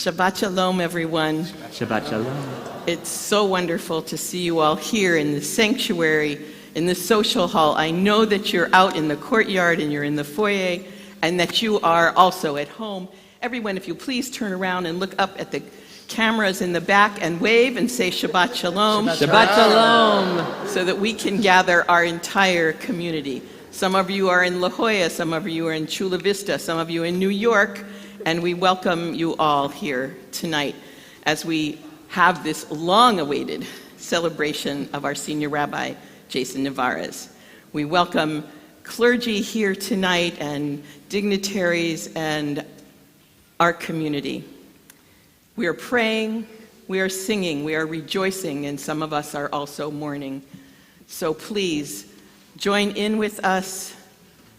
Shabbat Shalom, everyone. Shabbat Shalom. It's so wonderful to see you all here in the sanctuary, in the social hall. I know that you're out in the courtyard and you're in the foyer, and that you are also at home. Everyone, if you please turn around and look up at the cameras in the back and wave and say Shabbat Shalom. Shabbat Shalom. So that we can gather our entire community. Some of you are in La Jolla, some of you are in Chula Vista, some of you in New York, and we welcome you all here tonight as we have this long-awaited celebration of our senior rabbi, Jason Nevarez. We welcome clergy here tonight and dignitaries and our community. We are praying, we are singing, we are rejoicing, and some of us are also mourning. So please join in with us,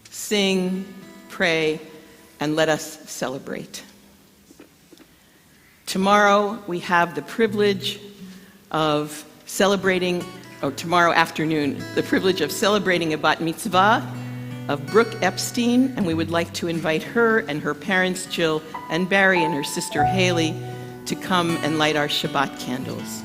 sing, pray, and let us celebrate. Tomorrow we have the privilege of celebrating, or tomorrow afternoon, the privilege of celebrating a bat mitzvah of Brooke Epstein, and we would like to invite her and her parents, Jill and Barry, and her sister Haley, to come and light our Shabbat candles.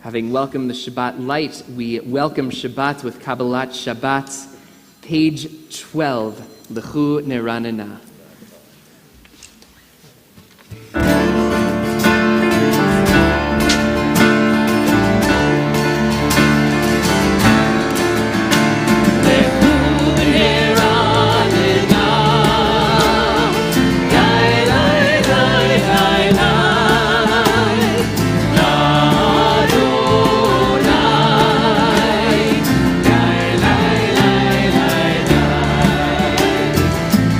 Having welcomed the Shabbat light, we welcome Shabbat with Kabbalat Shabbat, page 12, L'chu Neranena.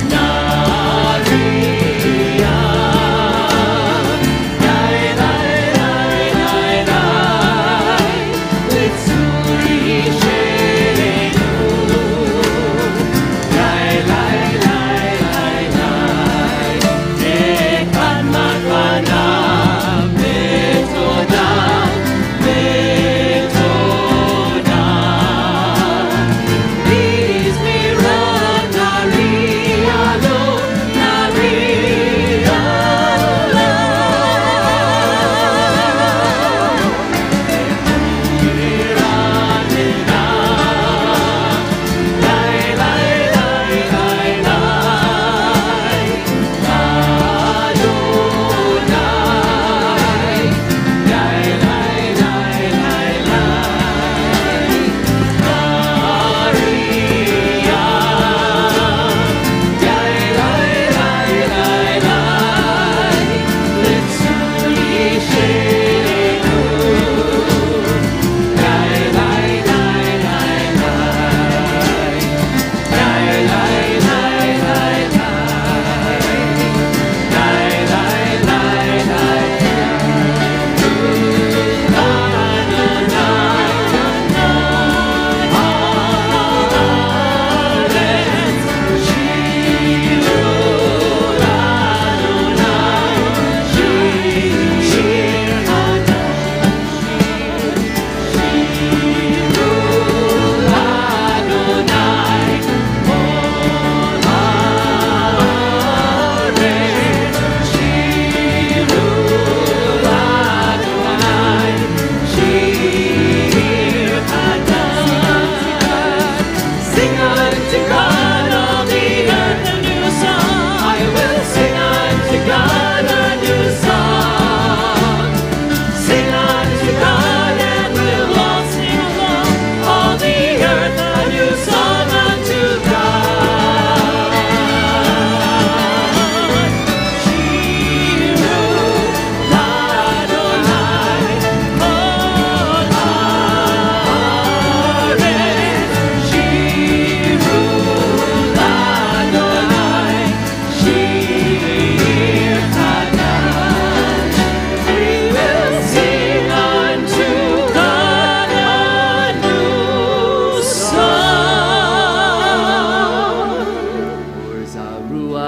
Na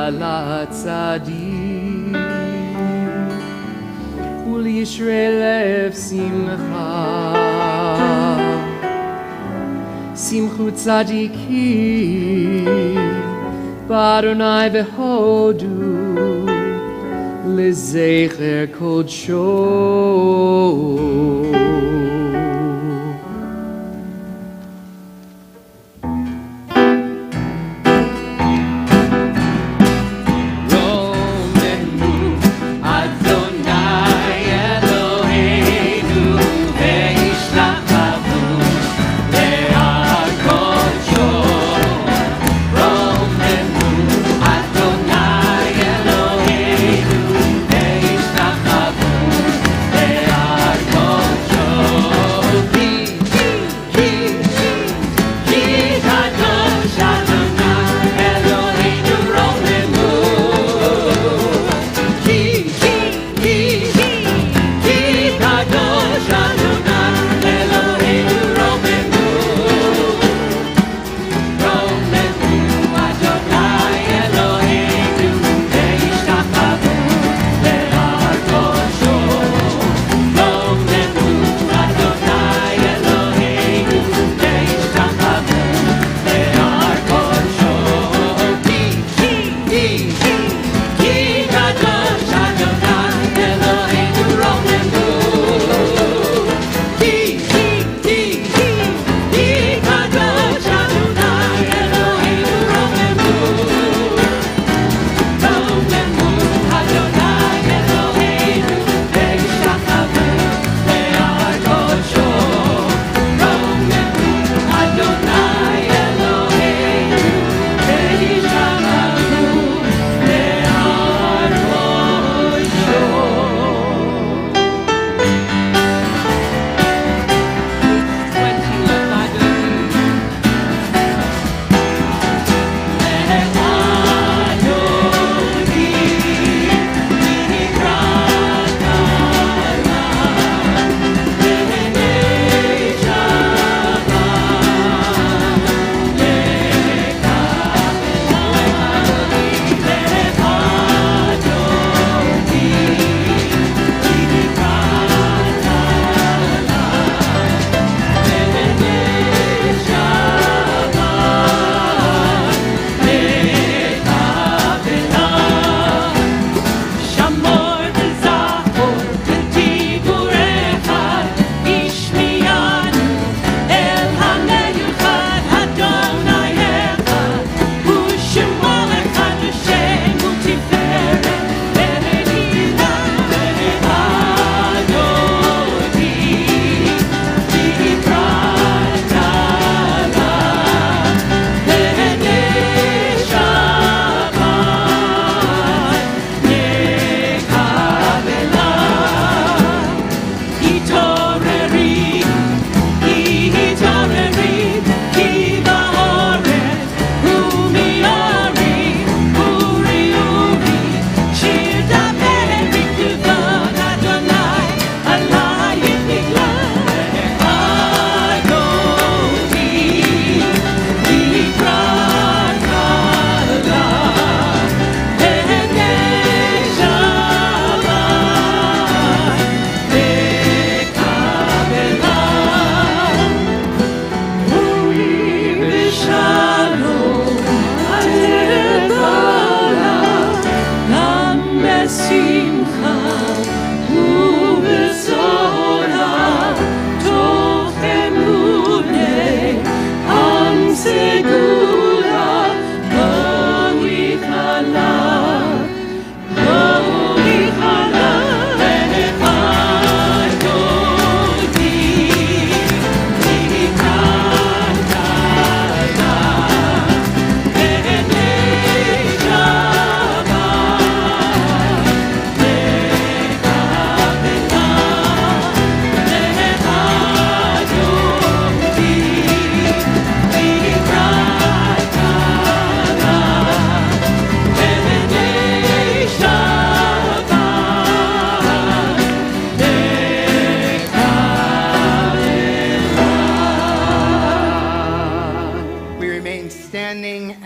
kabbalat tzadik u'liyishrei lev simcha simchu tzadikim b'Adonai behodu lezecher kodsho.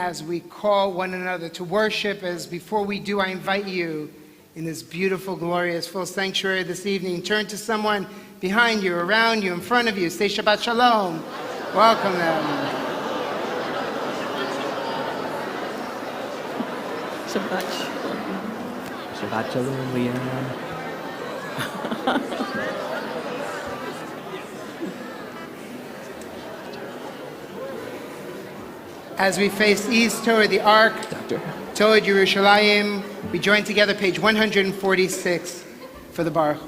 as we call one another, to worship. As before we do, I invite you in this beautiful, glorious, full sanctuary this evening. Turn to someone behind you, around you, in front of you. Say Shabbat Shalom. Welcome them. Shabbat Shalom. Shabbat Shalom, Leanne. As we face east toward the Ark, toward Yerushalayim, we join together page 146 for the Baruch.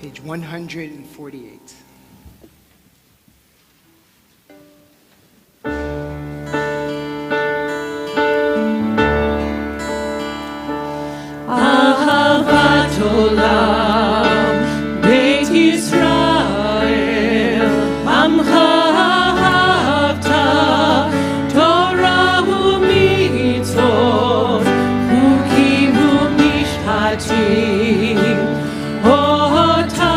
Page 148. Ahavat Olam, Beth Israel, Amcha ahavta, Torah u'mitzvot, Chukim u'mishpatim, Otanu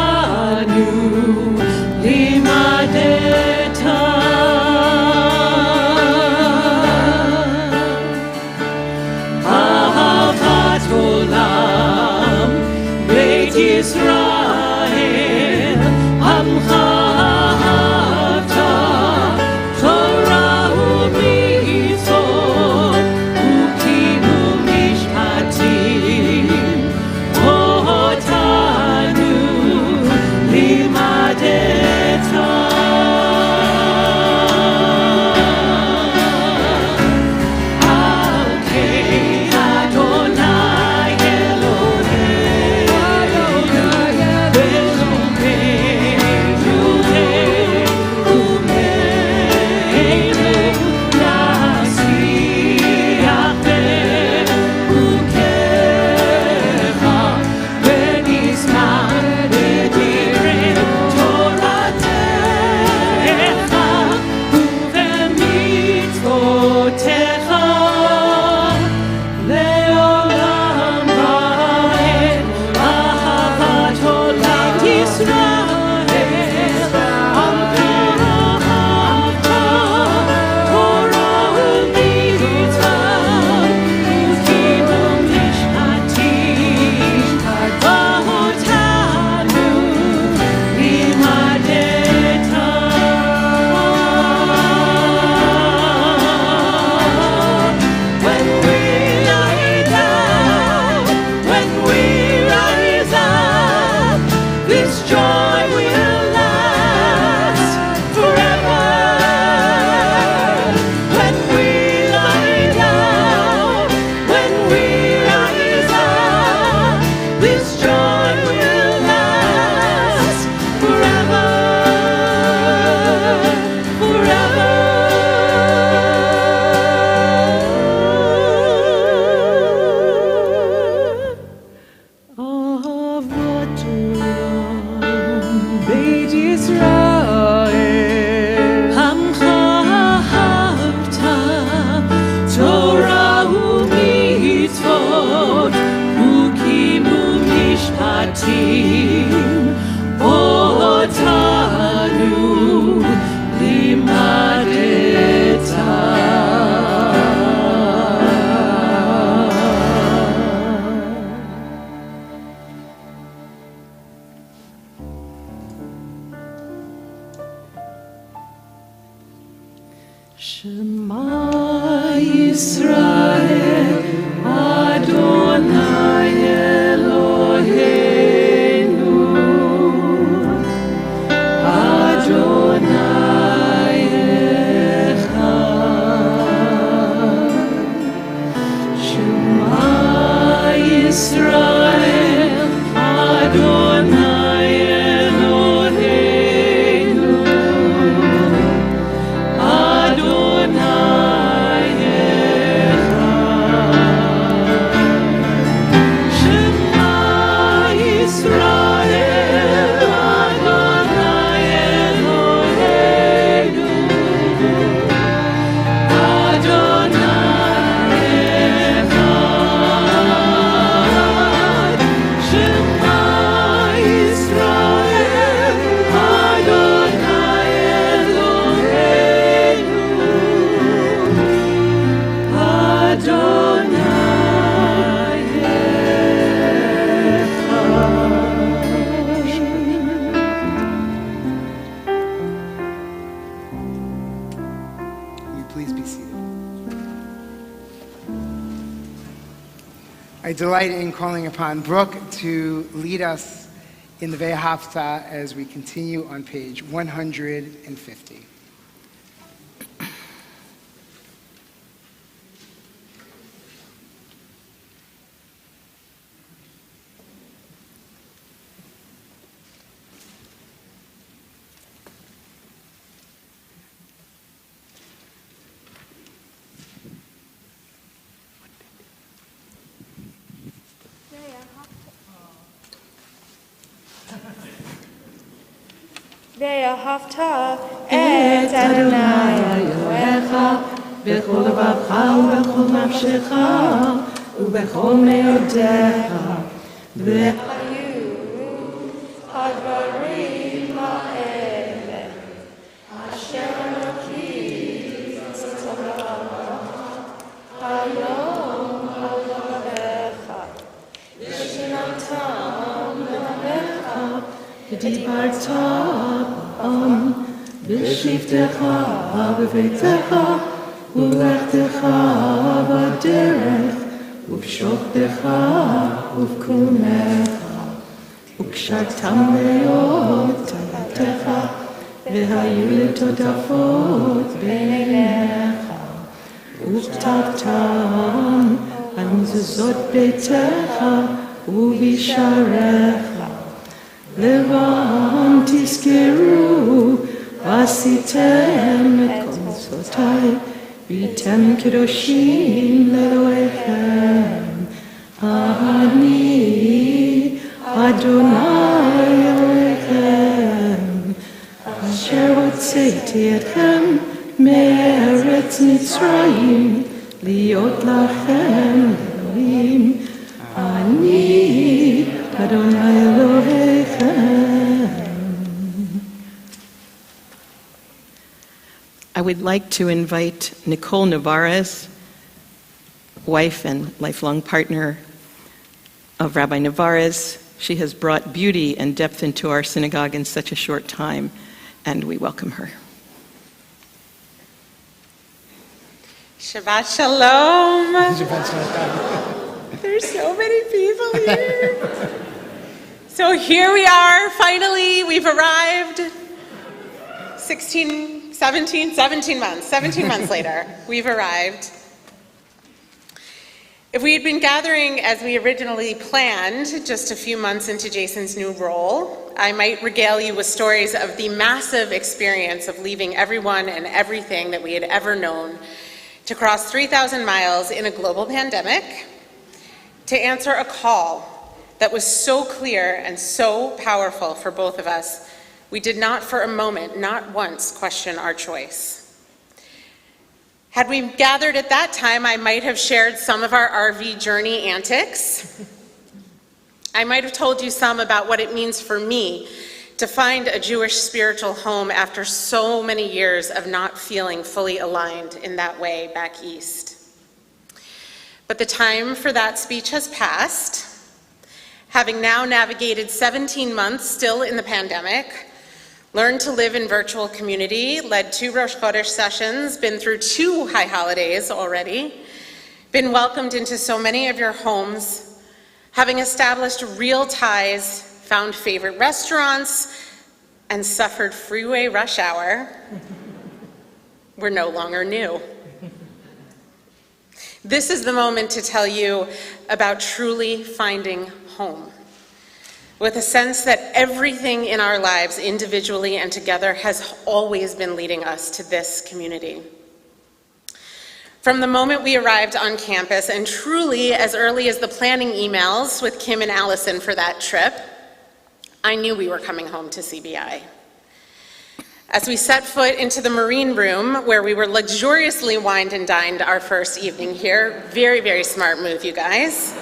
Shema Yisrael, Adonai Eloheinu, Adonai Echad. Shema Yisrael, Adonai Eloheinu, Adonai Echad. Shema Yisrael, Adonai Eloheinu, Adonai Echad. Shema Yisrael, Adonai Eloheinu, Adonai Will you please be seated? I delight in calling upon Brooke to lead us in the Ve'ahavta as we continue on page 150. ואהבת את אדוני אלוהיך בכל לבבך ובכל נפשך ובכל מאודיך והיו הדברים האלה אשר אלוקים ציווה היום על לבביך ושיננתם לבביך ודיברת בם בשבתך בביתך ובלכתך בדרך ובשוכבך ובקומך וקשרתם מאוד תורתך והיו לטוטפות בין עיניך וכתבתם על מזוזות ביתך ובשעריך לבם תזכרו ועשיתם את כל מצוותיי והייתם קדושים לאלוהיכם אני אדוני אלוהיכם אשר הוצאתי אתכם מארץ מצרים להיות לכם אלוהים אני אדוני אלוהיכם. I would like to invite Nicole Nevarez, wife and lifelong partner of Rabbi Nevarez. She has brought beauty and depth into our synagogue in such a short time, and we welcome her. Shabbat Shalom. There's so many people here. So here we are, finally, we've arrived. 17 months later, we've arrived. If we had been gathering as we originally planned, just a few months into Jason's new role, I might regale you with stories of the massive experience of leaving everyone and everything that we had ever known to cross 3,000 miles in a global pandemic, to answer a call that was so clear and so powerful for both of us, we did not for a moment, not once, question our choice. Had we gathered at that time, I might have shared some of our RV journey antics. I might have told you some about what it means for me to find a Jewish spiritual home after so many years of not feeling fully aligned in that way back east. But the time for that speech has passed. Having now navigated 17 months still in the pandemic, learned to live in virtual community, led 2 Rosh Chodesh sessions, been through 2 high holidays already, been welcomed into so many of your homes, having established real ties, found favorite restaurants, and suffered freeway rush hour, we're no longer new. This is the moment to tell you about truly finding home, with a sense that everything in our lives, individually and together, has always been leading us to this community. From the moment we arrived on campus, and truly as early as the planning emails with Kim and Allison for that trip, I knew we were coming home to CBI. As we set foot into the Marine Room, where we were luxuriously wined and dined our first evening here, very, very smart move, you guys,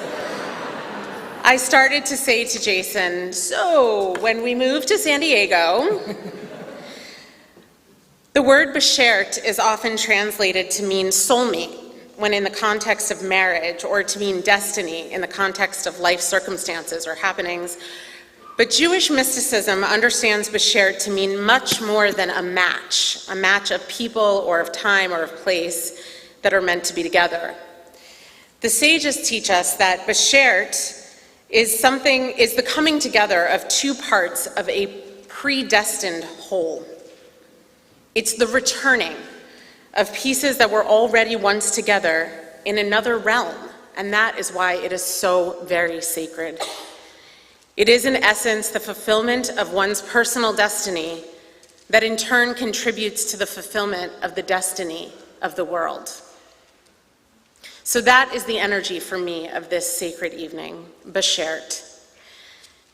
I started to say to Jason, so when we move to San Diego, the word beshert is often translated to mean soulmate when in the context of marriage, or to mean destiny in the context of life circumstances or happenings. But Jewish mysticism understands beshert to mean much more than a match of people or of time or of place that are meant to be together. The sages teach us that beshert is the coming together of 2 parts of a predestined whole. It's the returning of pieces that were already once together in another realm, and that is why it is so very sacred. It is, in essence, the fulfillment of one's personal destiny that in turn contributes to the fulfillment of the destiny of the world. So that is the energy for me of this sacred evening, beshert.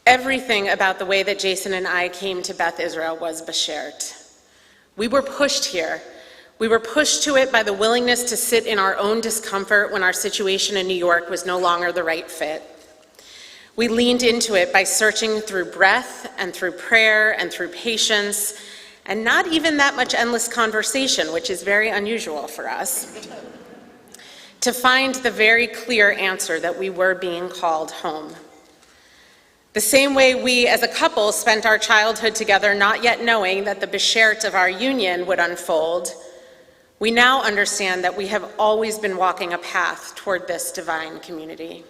Everything about the way that Jason and I came to Beth Israel was beshert. We were pushed here. We were pushed to it by the willingness to sit in our own discomfort when our situation in New York was no longer the right fit. We leaned into it by searching through breath and through prayer and through patience, and not even that much endless conversation, which is very unusual for us, to find the very clear answer that we were being called home. The same way we as a couple spent our childhood together not yet knowing that the beshert of our union would unfold, we now understand that we have always been walking a path toward this divine community.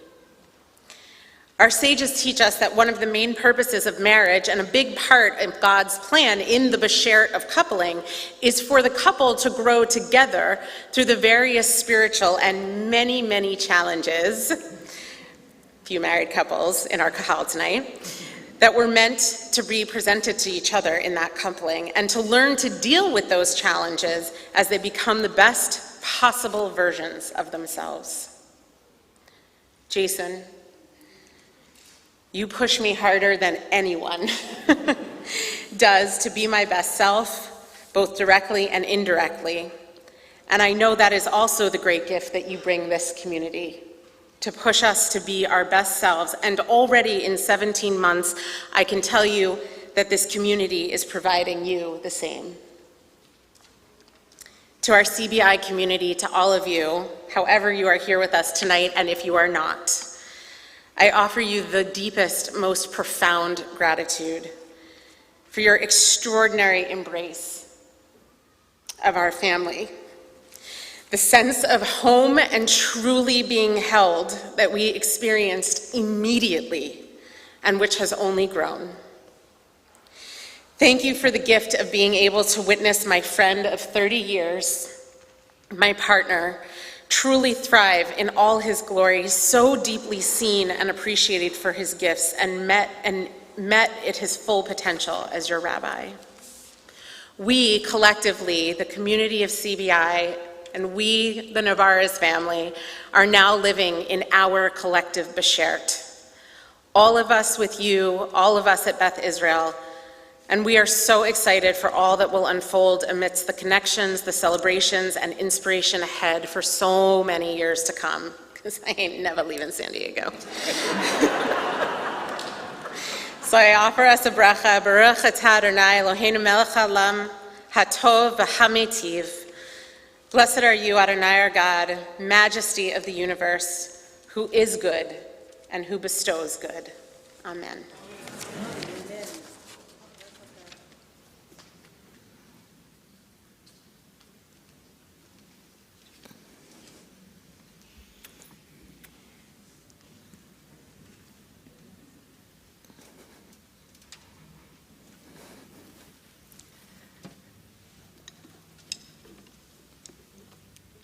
Our sages teach us that one of the main purposes of marriage, and a big part of God's plan in the beshert of coupling, is for the couple to grow together through the various spiritual and many, many challenges, few married couples in our kahal tonight, that were meant to be presented to each other in that coupling, and to learn to deal with those challenges as they become the best possible versions of themselves. Jason, you push me harder than anyone does to be my best self, both directly and indirectly. And I know that is also the great gift that you bring this community, to push us to be our best selves. And already in 17 months, I can tell you that this community is providing you the same. To our CBI community, to all of you, however you are here with us tonight, and if you are not, I offer you the deepest, most profound gratitude for your extraordinary embrace of our family, the sense of home and truly being held that we experienced immediately, and which has only grown. Thank you for the gift of being able to witness my friend of 30 years, my partner, truly thrive in all his glory, so deeply seen and appreciated for his gifts, and met at his full potential as your rabbi. We collectively, the community of CBI, and we, the Nevarez family, are now living in our collective beshert. All of us with you, all of us at Beth Israel, and we are so excited for all that will unfold amidst the connections, the celebrations, and inspiration ahead for so many years to come, because I ain't never leaving San Diego. So I offer us a bracha, Baruch atah Adonai Eloheinu melech haolam, hatov v'hametiv. Blessed are you, Adonai our God, majesty of the universe, who is good and who bestows good. Amen.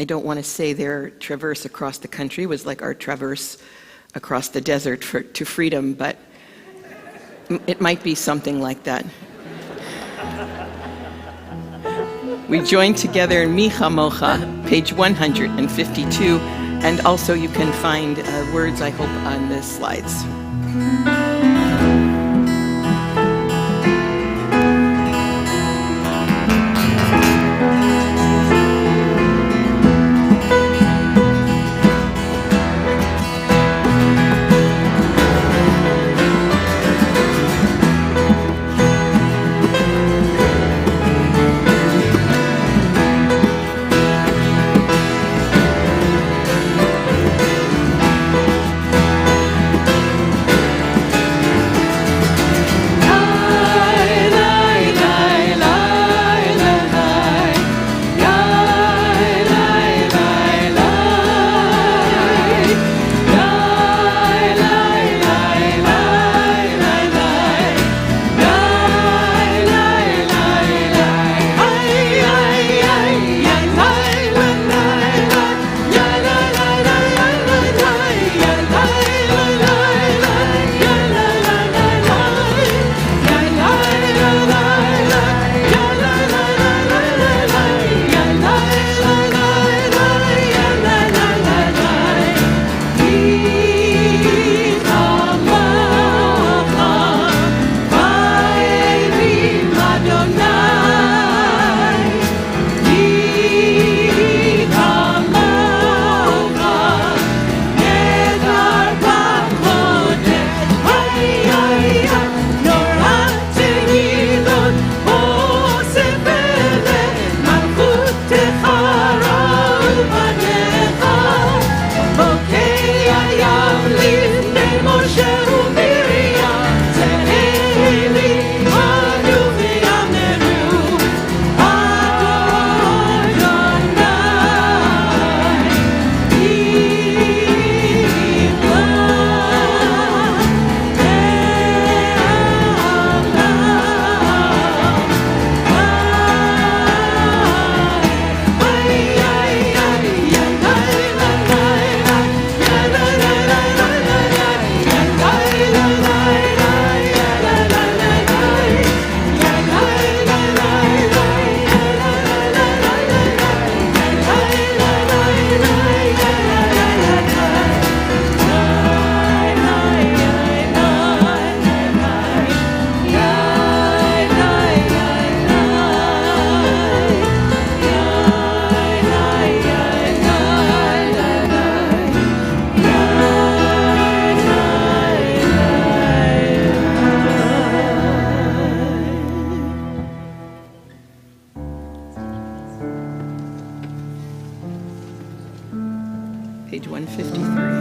I don't want to say their traverse across the country was like our traverse across the desert to freedom, but it might be something like that. We joined together in Micha Mocha, page 152, and also you can find words, I hope, on the slides. Page 153.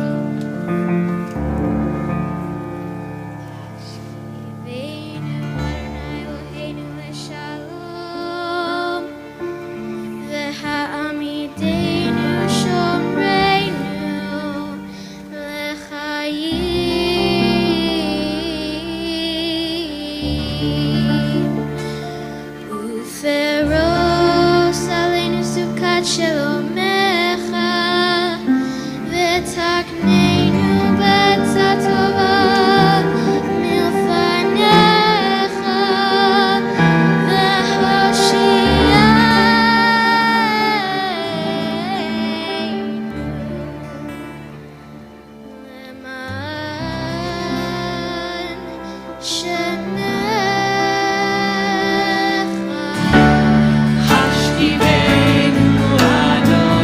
Hashtivenu Adonai.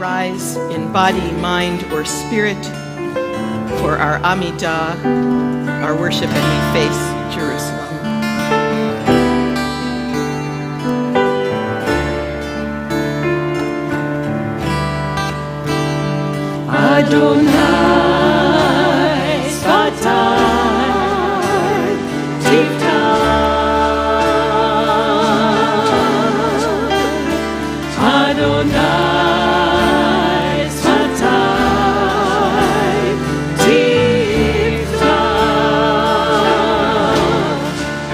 rise in body, mind, or spirit for our Amidah, our worship, and we face Jerusalem. Adonai Sfatai Tiftach Adonai Sfatai Tiftach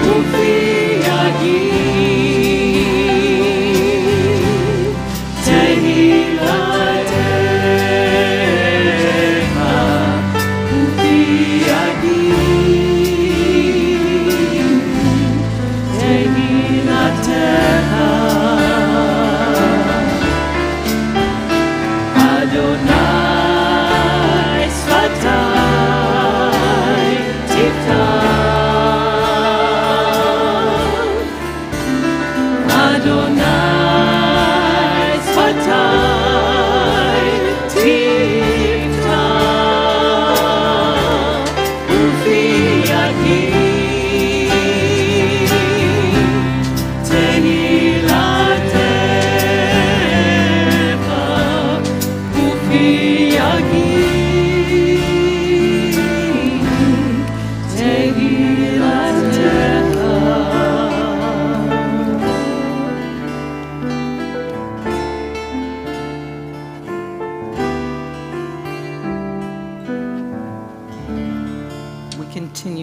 Ufi Yagid Tehillah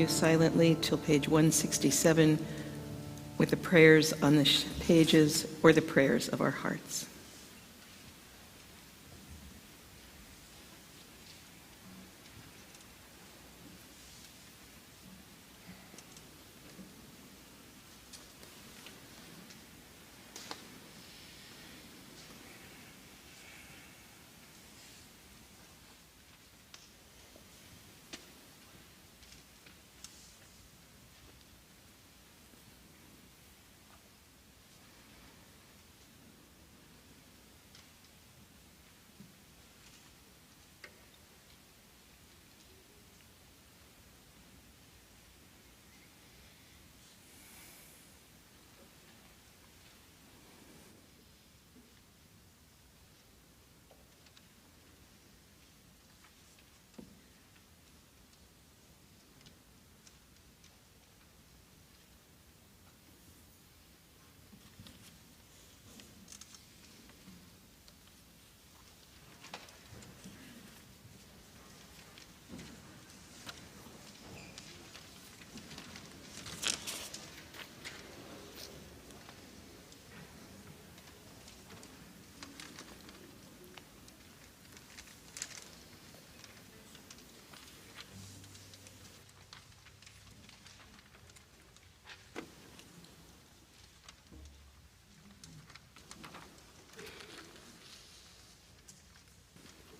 Silently till page 167 with the prayers on the pages or the prayers of our hearts.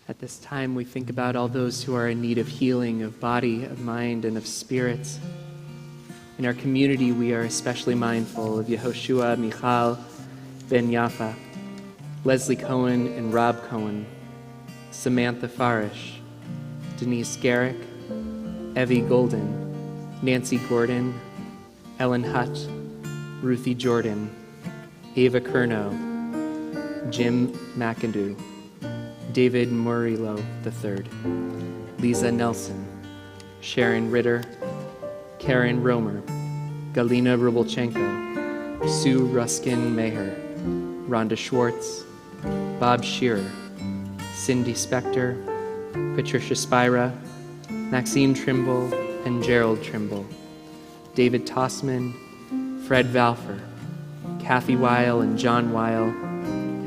At this time, we think about all those who are in need of healing, of body, of mind, and of spirit. In our community, we are especially mindful of Yehoshua, Michal, Ben Yafa, Leslie Cohen and Rob Cohen, Samantha Farish, Denise Garrick, Evie Golden, Nancy Gordon, Ellen Hutt, Ruthie Jordan, Ava Kerno, Jim McIndoe, David Murillo III, Lisa Nelson, Sharon Ritter, Karen Romer, Galina Rubalchenko, Sue Ruskin Maher, Rhonda Schwartz, Bob Shearer, Cindy Spector, Patricia Spira, Maxine Trimble, and Gerald Trimble, David Tossman, Fred Valfer, Kathy Weil and John Weil,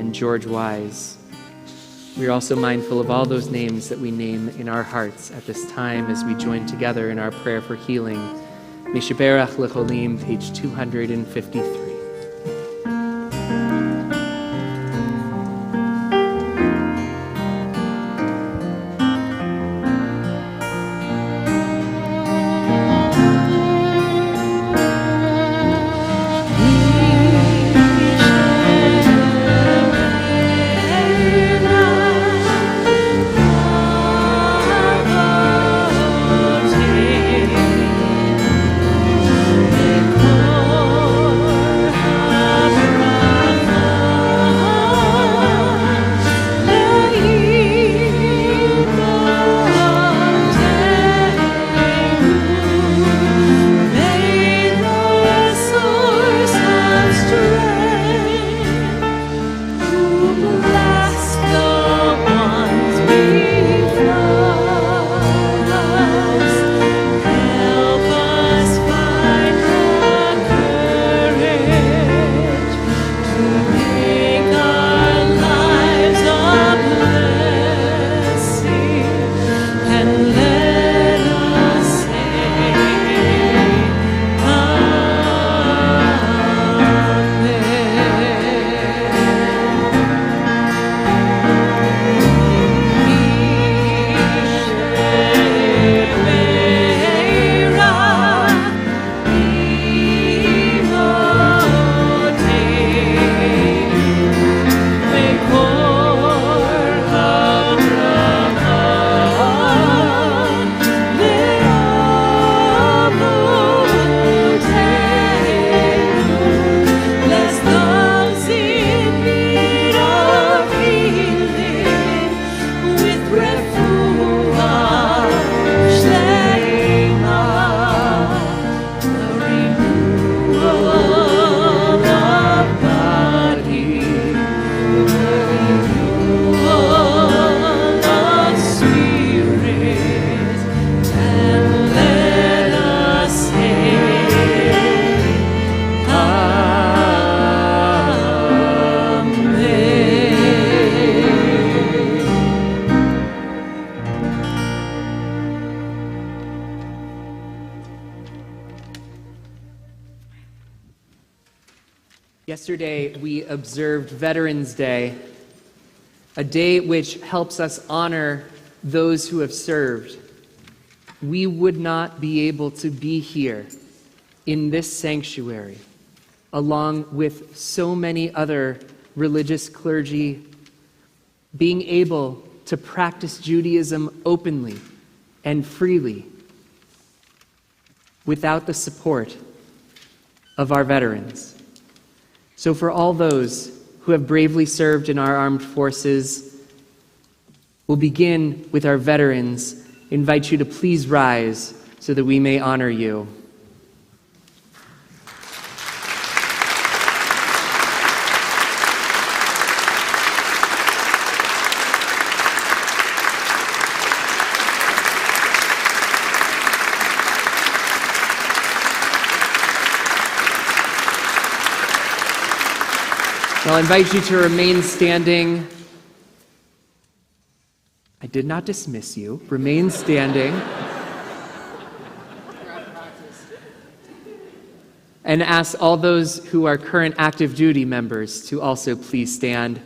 and George Wise. We are also mindful of all those names that we name in our hearts at this time as we join together in our prayer for healing. Mishaberach Lecholim, page 253. Thank you. Yesterday, we observed Veterans Day, a day which helps us honor those who have served. We would not be able to be here in this sanctuary, along with so many other religious clergy, being able to practice Judaism openly and freely without the support of our veterans. So for all those who have bravely served in our armed forces, we'll begin with our veterans. Invite you to please rise so that we may honor you. I'll invite you to remain standing. I did not dismiss you. Remain standing. And ask all those who are current active duty members to also please stand.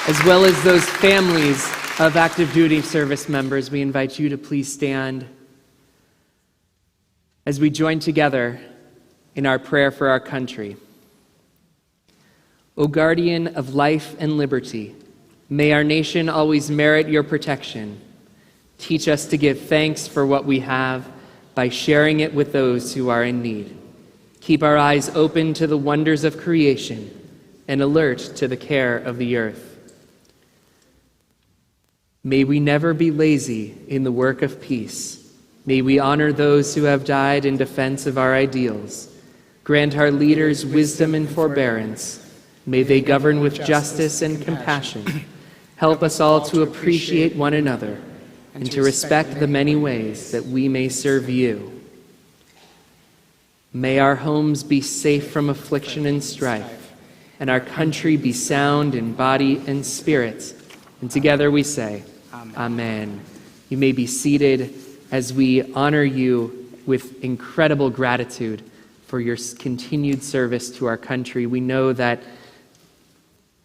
As well as those families of active duty service members, we invite you to please stand as we join together in our prayer for our country. O guardian of life and liberty, may our nation always merit your protection. Teach us to give thanks for what we have by sharing it with those who are in need. Keep our eyes open to the wonders of creation and alert to the care of the earth. May we never be lazy in the work of peace. May we honor those who have died in defense of our ideals. Grant our leaders wisdom and forbearance. May they govern with justice and compassion. Help us all to appreciate one another and to respect the many ways that we may serve you. May our homes be safe from affliction and strife, and our country be sound in body and spirit. And together we say, Amen. You may be seated as we honor you with incredible gratitude for your continued service to our country. We know that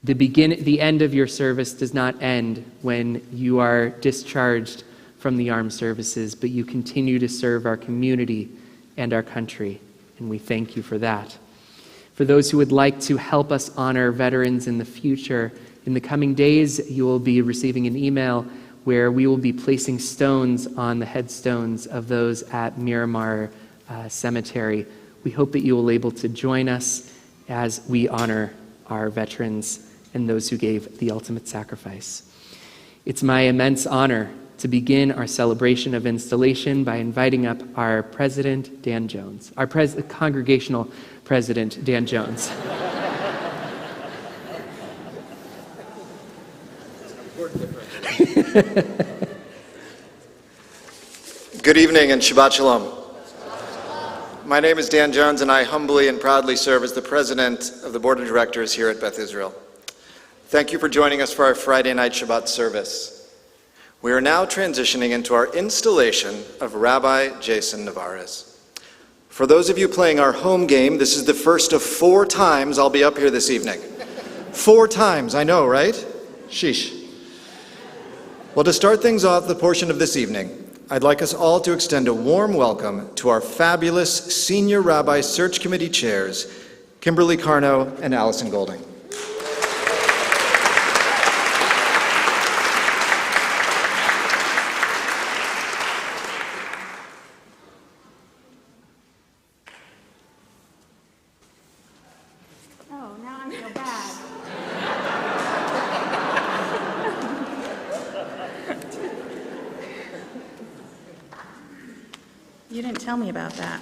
the end of your service does not end when you are discharged from the armed services, but you continue to serve our community and our country, and we thank you for that. For those who would like to help us honor veterans in the future, in the coming days, you will be receiving an email where we will be placing stones on the headstones of those at Miramar Cemetery. We hope that you will be able to join us as we honor our veterans and those who gave the ultimate sacrifice. It's my immense honor to begin our celebration of installation by inviting up our President, Dan Jones, our Congregational President, Dan Jones. Good evening and Shabbat Shalom. My name is Dan Jones and I humbly and proudly serve as the President of the Board of Directors here at Beth Israel. Thank you for joining us for our Friday night Shabbat service. We are now transitioning into our installation of Rabbi Jason Nevarez. For those of you playing our home game, this is the first of 4 times I'll be up here this evening. 4 times, I know, right? Sheesh. Well, to start things off the portion of this evening, I'd like us all to extend a warm welcome to our fabulous Senior Rabbi Search Committee chairs, Kimberly Carno and Allison Golding. Oh, now I feel bad. You didn't tell me about that.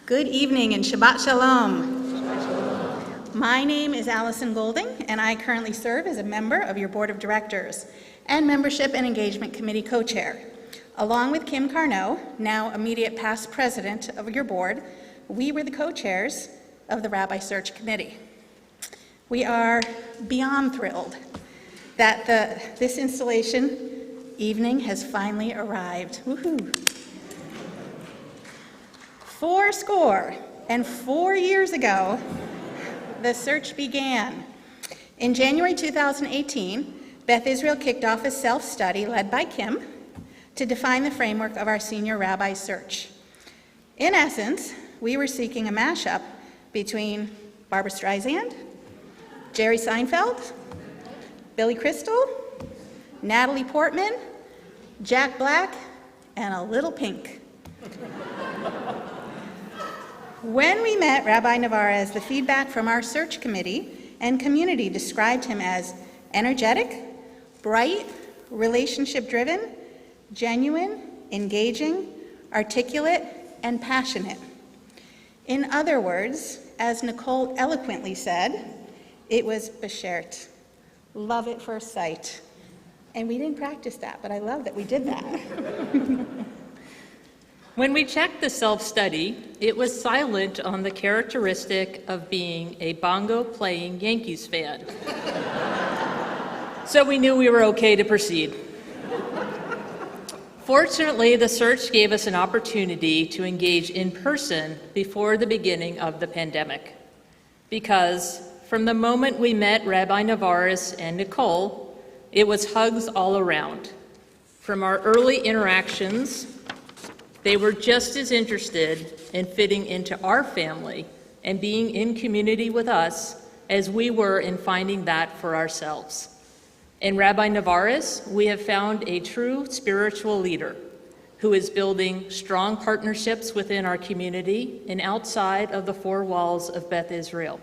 Good evening and Shabbat Shalom. My name is Allison Golding, and I currently serve as a member of your Board of Directors and Membership and Engagement Committee co-chair. Along with Kim Carno, now immediate past president of your board, we were the co-chairs of the Rabbi Search Committee. We are beyond thrilled that this installation evening has finally arrived. Woohoo! 4 years ago, the search began. In January 2018, Beth Israel kicked off a self-study led by Kim to define the framework of our senior rabbi search. In essence, we were seeking a mashup between Barbara Streisand, Jerry Seinfeld, Billy Crystal, Natalie Portman, Jack Black, and a little pink. When we met Rabbi Nevarez, the feedback from our search committee and community described him as energetic, bright, relationship-driven, genuine, engaging, articulate, and passionate. In other words, as Nicole eloquently said, it was beshert, love at first sight. And we didn't practice that, but I love that we did that. When we checked the self-study, it was silent on the characteristic of being a bongo-playing Yankees fan. So we knew we were okay to proceed. Fortunately, the search gave us an opportunity to engage in person before the beginning of the pandemic. Because from the moment we met Rabbi Nevarez and Nicole, it was hugs all around. From our early interactions, they were just as interested in fitting into our family and being in community with us as we were in finding that for ourselves. In Rabbi Nevarez, we have found a true spiritual leader who is building strong partnerships within our community and outside of the four walls of Beth Israel.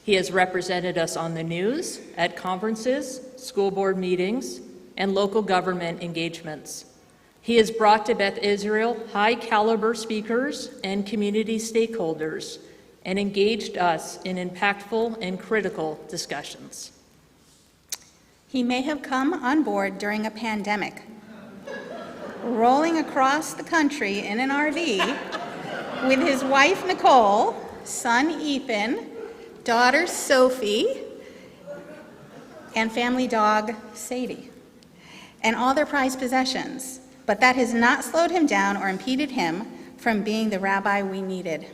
He has represented us on the news, at conferences, school board meetings, and local government engagements. He has brought to Beth Israel high-caliber speakers and community stakeholders and engaged us in impactful and critical discussions. He may have come on board during a pandemic, rolling across the country in an RV with his wife Nicole, son Ethan, daughter Sophie, and family dog Sadie, and all their prized possessions. But that has not slowed him down or impeded him from being the rabbi we needed.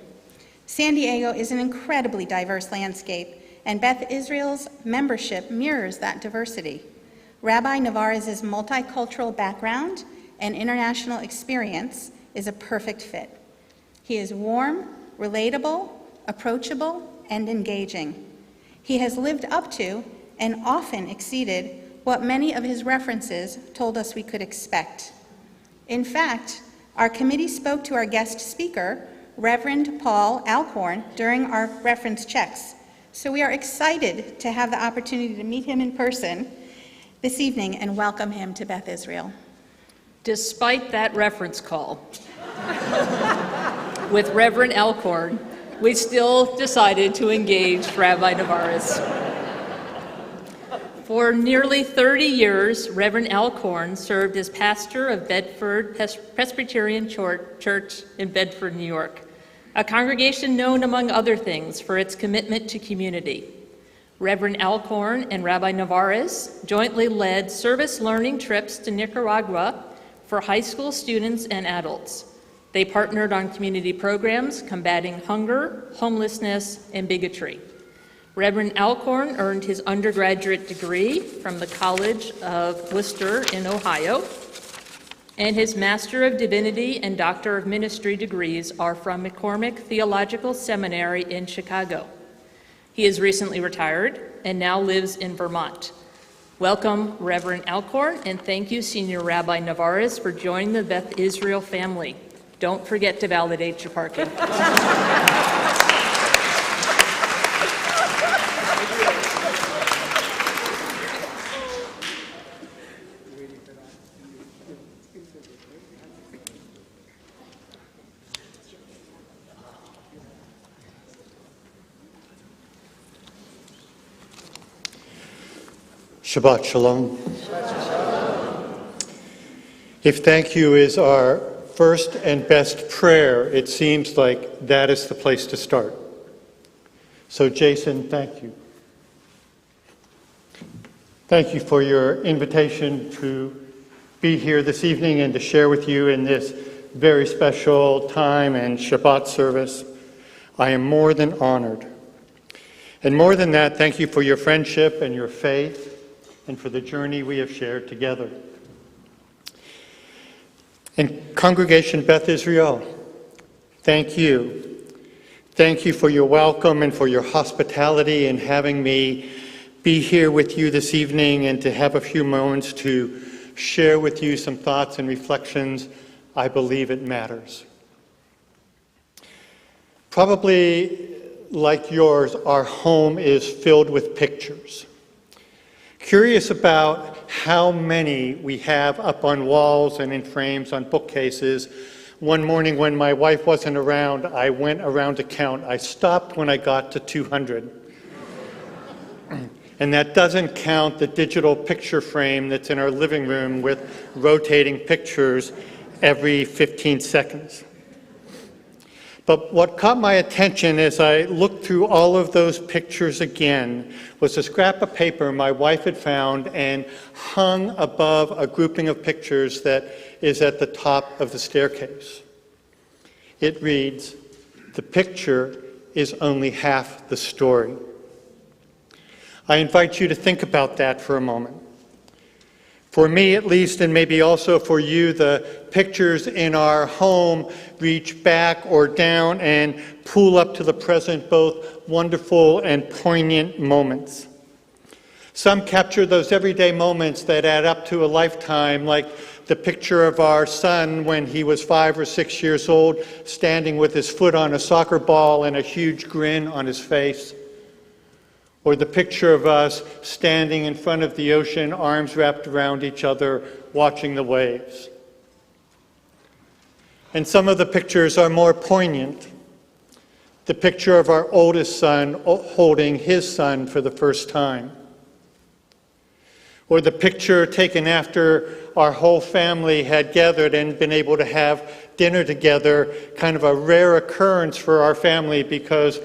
San Diego is an incredibly diverse landscape, and Beth Israel's membership mirrors that diversity. Rabbi Nevarez's multicultural background and international experience is a perfect fit. He is warm, relatable, approachable, and engaging. He has lived up to and often exceeded what many of his references told us we could expect. In fact, our committee spoke to our guest speaker, Reverend Paul Alcorn, during our reference checks. So we are excited to have the opportunity to meet him in person this evening and welcome him to Beth Israel. Despite that reference call with Reverend Alcorn, we still decided to engage Rabbi Nevarez. For nearly 30 years, Reverend Alcorn served as pastor of Bedford Presbyterian Church in Bedford, New York, a congregation known, among other things, for its commitment to community. Reverend Alcorn and Rabbi Nevarez jointly led service learning trips to Nicaragua for high school students and adults. They partnered on community programs combating hunger, homelessness, and bigotry. Reverend Alcorn earned his undergraduate degree from the College of Worcester in Ohio, and his Master of Divinity and Doctor of Ministry degrees are from McCormick Theological Seminary in Chicago. He is recently retired and now lives in Vermont. Welcome, Reverend Alcorn, and thank you, Senior Rabbi Nevarez, for joining the Beth Israel family. Don't forget to validate your parking. Shabbat Shalom. If thank you is our first and best prayer, it seems like that is the place to start. So Jason, thank you. Thank you for your invitation to be here this evening and to share with you in this very special time and Shabbat service. I am more than honored. And more than that, thank you for your friendship and your faith and for the journey we have shared together. And Congregation Beth Israel, thank you. Thank you for your welcome and for your hospitality in having me be here with you this evening and to have a few moments to share with you some thoughts and reflections. I believe it matters. Probably like yours, our home is filled with pictures. Curious about how many we have up on walls and in frames on bookcases. One morning when my wife wasn't around, I went around to count. I stopped when I got to 200. And that doesn't count the digital picture frame that's in our living room with rotating pictures every 15 seconds. But what caught my attention as I looked through all of those pictures again was a scrap of paper my wife had found and hung above a grouping of pictures that is at the top of the staircase. It reads, "The picture is only half the story." I invite you to think about that for a moment. For me, at least, and maybe also for you, the pictures in our home reach back or down and pull up to the present, both wonderful and poignant moments. Some capture those everyday moments that add up to a lifetime, like the picture of our son when he was 5 or 6 years old, standing with his foot on a soccer ball and a huge grin on his face. Or the picture of us standing in front of the ocean, arms wrapped around each other, watching the waves. And some of the pictures are more poignant. The picture of our oldest son holding his son for the first time. Or the picture taken after our whole family had gathered and been able to have dinner together, kind of a rare occurrence for our family because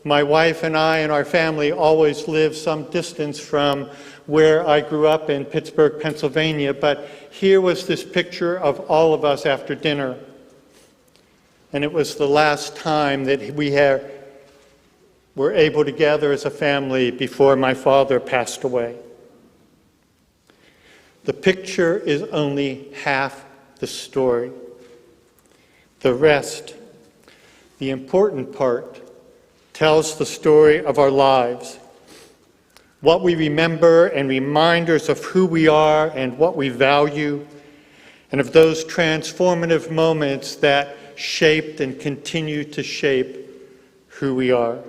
my wife and I and our family always lived some distance from where I grew up in Pittsburgh, Pennsylvania, but here was this picture of all of us after dinner. And it was the last time that we were able to gather as a family before my father passed away. The picture is only half the story. The rest, the important part, tells the story of our lives, what we remember and reminders of who we are and what we value, and of those transformative moments that shaped and continue to shape who we are.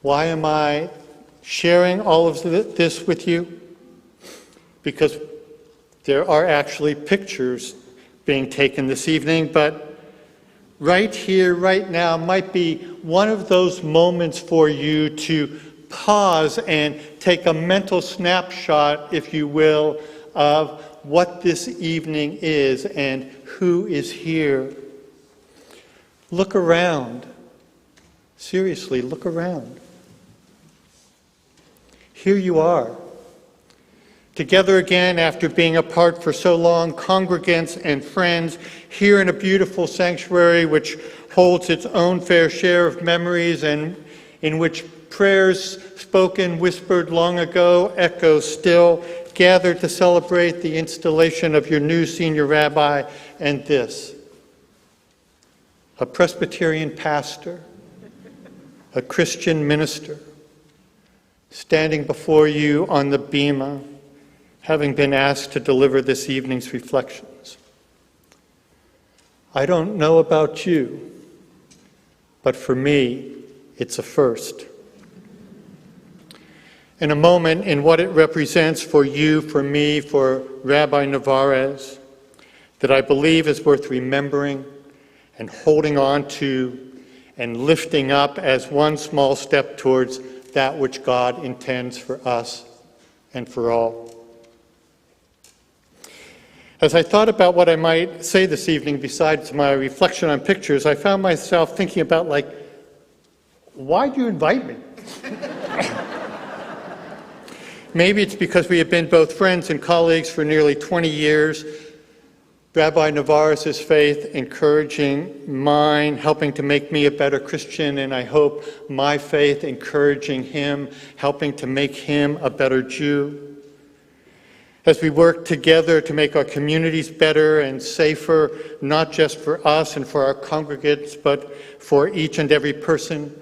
Why am I sharing all of this with you? Because there are actually pictures being taken this evening, but right here, right now, might be one of those moments for you to pause and take a mental snapshot, if you will, of what this evening is and who is here. Look around. Seriously, look around. Here you are. Together again after being apart for so long, congregants and friends, here in a beautiful sanctuary which holds its own fair share of memories and in which prayers spoken, whispered long ago, echo still, gathered to celebrate the installation of your new senior rabbi and this. A Presbyterian pastor, a Christian minister, standing before you on the bema, having been asked to deliver this evening's reflections. I don't know about you, but for me, it's a first. In a moment in what it represents for you, for me, for Rabbi Nevarez, that I believe is worth remembering and holding on to and lifting up as one small step towards that which God intends for us and for all. As I thought about what I might say this evening, besides my reflection on pictures, I found myself thinking about, why'd you invite me? Maybe it's because we have been both friends and colleagues for nearly 20 years. Rabbi Nevarez's faith encouraging mine, helping to make me a better Christian, and I hope my faith encouraging him, helping to make him a better Jew. As we work together to make our communities better and safer, not just for us and for our congregants, but for each and every person,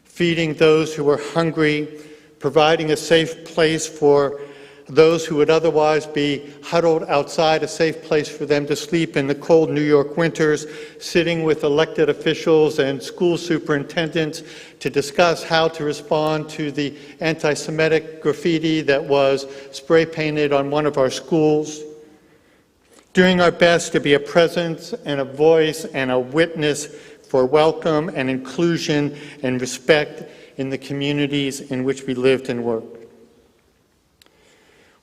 feeding those who are hungry, providing a safe place for those who would otherwise be huddled outside, a safe place for them to sleep in the cold New York winters, sitting with elected officials and school superintendents to discuss how to respond to the anti-Semitic graffiti that was spray painted on one of our schools. Doing our best to be a presence and a voice and a witness for welcome and inclusion and respect in the communities in which we lived and worked.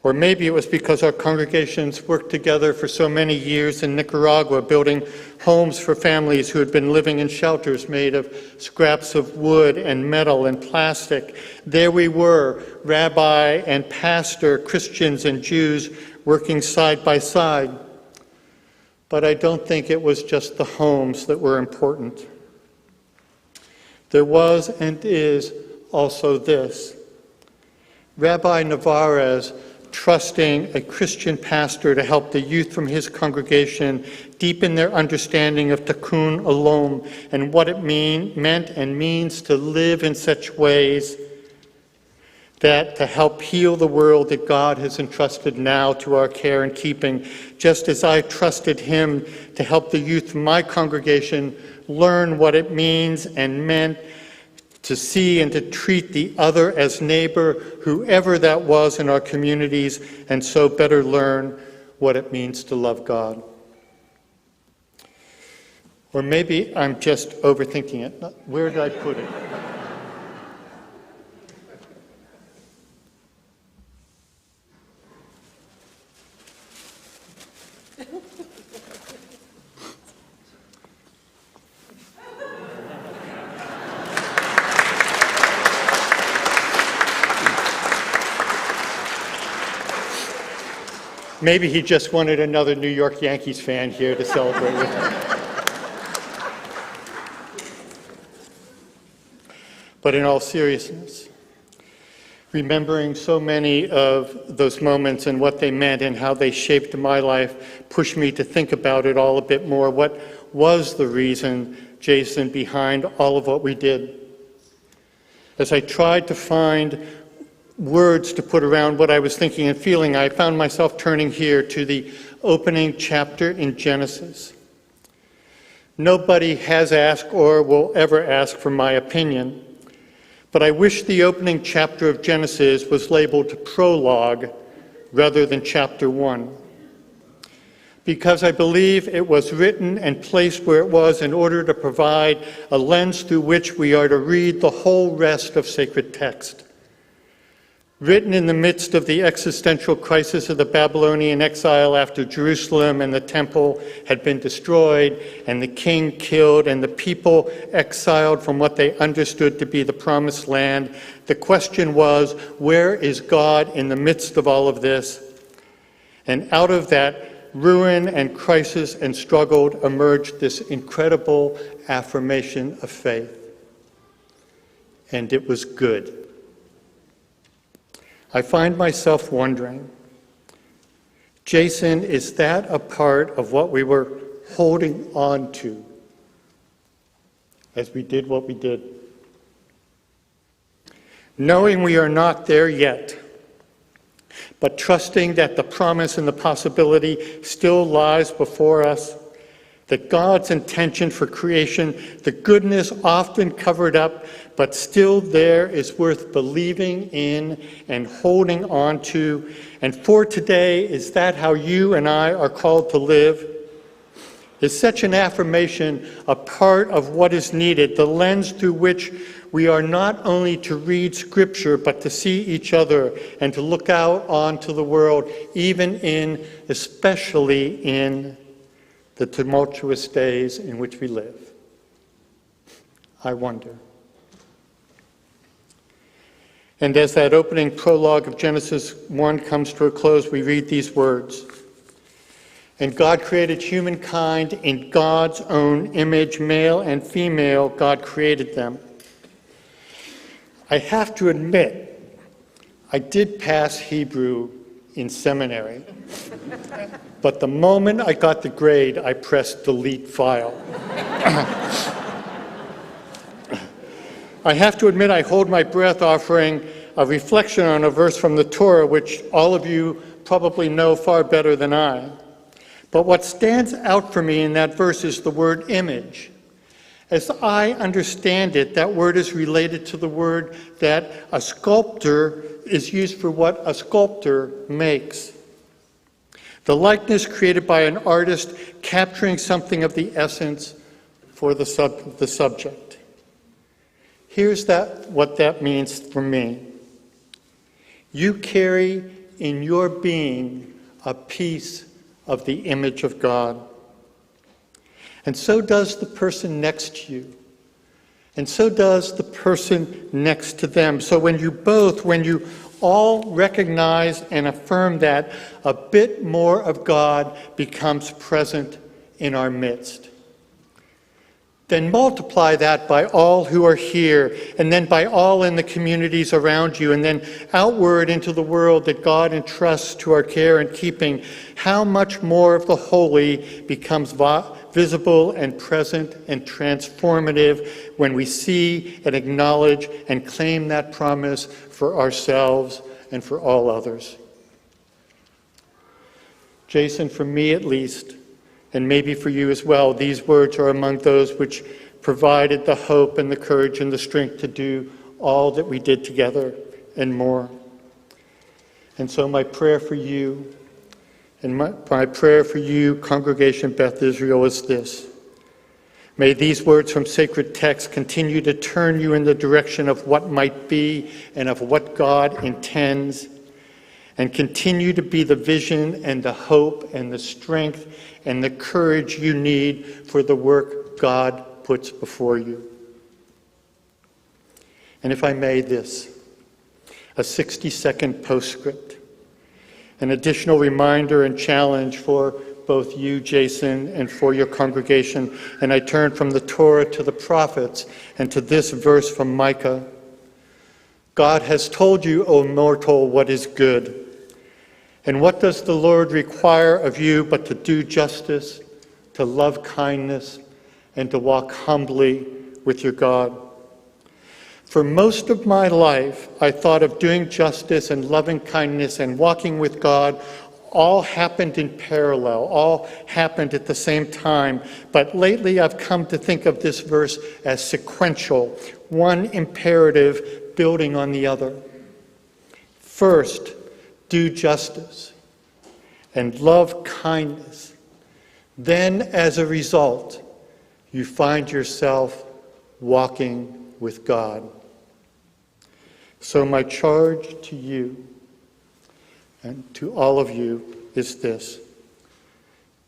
Or maybe it was because our congregations worked together for so many years in Nicaragua, building homes for families who had been living in shelters made of scraps of wood and metal and plastic. There we were, rabbi and pastor, Christians and Jews, working side by side. But I don't think it was just the homes that were important. There was and is also this. Rabbi Nevarez trusting a Christian pastor to help the youth from his congregation deepen their understanding of Tikkun Olam and what it meant and means to live in such ways that to help heal the world that God has entrusted now to our care and keeping, just as I trusted him to help the youth from my congregation learn what it means and meant to see and to treat the other as neighbor, whoever that was in our communities, and so better learn what it means to love God. Or maybe I'm just overthinking it. Where did I put it? Maybe he just wanted another New York Yankees fan here to celebrate with him. But in all seriousness, remembering so many of those moments and what they meant and how they shaped my life pushed me to think about it all a bit more. What was the reason, Jason, behind all of what we did? As I tried to find words to put around what I was thinking and feeling, I found myself turning here to the opening chapter in Genesis. Nobody has asked or will ever ask for my opinion, but I wish the opening chapter of Genesis was labeled prologue rather than chapter 1, because I believe it was written and placed where it was in order to provide a lens through which we are to read the whole rest of sacred text. Written in the midst of the existential crisis of the Babylonian exile after Jerusalem and the temple had been destroyed and the king killed and the people exiled from what they understood to be the promised land, the question was, where is God in the midst of all of this? And out of that ruin and crisis and struggle emerged this incredible affirmation of faith. And it was good. I find myself wondering, Jason, is that a part of what we were holding on to as we did what we did? Knowing we are not there yet, but trusting that the promise and the possibility still lies before us, that God's intention for creation, the goodness often covered up, but still there, is worth believing in and holding on to. And for today, is that how you and I are called to live? Is such an affirmation a part of what is needed, the lens through which we are not only to read Scripture, but to see each other and to look out onto the world, especially in the tumultuous days in which we live? I wonder. And as that opening prologue of Genesis 1 comes to a close, we read these words. And God created humankind in God's own image, male and female, God created them. I have to admit, I did pass Hebrew in seminary, but the moment I got the grade, I pressed delete file. I have to admit I hold my breath offering a reflection on a verse from the Torah, which all of you probably know far better than I. But what stands out for me in that verse is the word image. As I understand it, that word is related to the word that a sculptor is used for what a sculptor makes. The likeness created by an artist capturing something of the essence for the subject. Here's what that means for me. You carry in your being a piece of the image of God. And so does the person next to you. And so does the person next to them. So when you all recognize and affirm that, a bit more of God becomes present in our midst. Then multiply that by all who are here, and then by all in the communities around you, and then outward into the world that God entrusts to our care and keeping. How much more of the holy becomes visible and present and transformative when we see and acknowledge and claim that promise for ourselves and for all others. Jason, for me at least, and maybe for you as well, these words are among those which provided the hope and the courage and the strength to do all that we did together and more. And so my prayer for you, and my prayer for you, Congregation Beth Israel, is this. May these words from sacred text continue to turn you in the direction of what might be and of what God intends, and continue to be the vision and the hope and the strength and the courage you need for the work God puts before you. And if I may, this, a 60-second postscript, an additional reminder and challenge for both you, Jason, and for your congregation. And I turn from the Torah to the prophets and to this verse from Micah. God has told you, O mortal, what is good. And what does the Lord require of you but to do justice, to love kindness, and to walk humbly with your God? For most of my life, I thought of doing justice and loving kindness and walking with God all happened in parallel, all happened at the same time. But lately I've come to think of this verse as sequential, one imperative building on the other. First, do justice and love kindness. Then, as a result, you find yourself walking with God. So my charge to you and to all of you is this.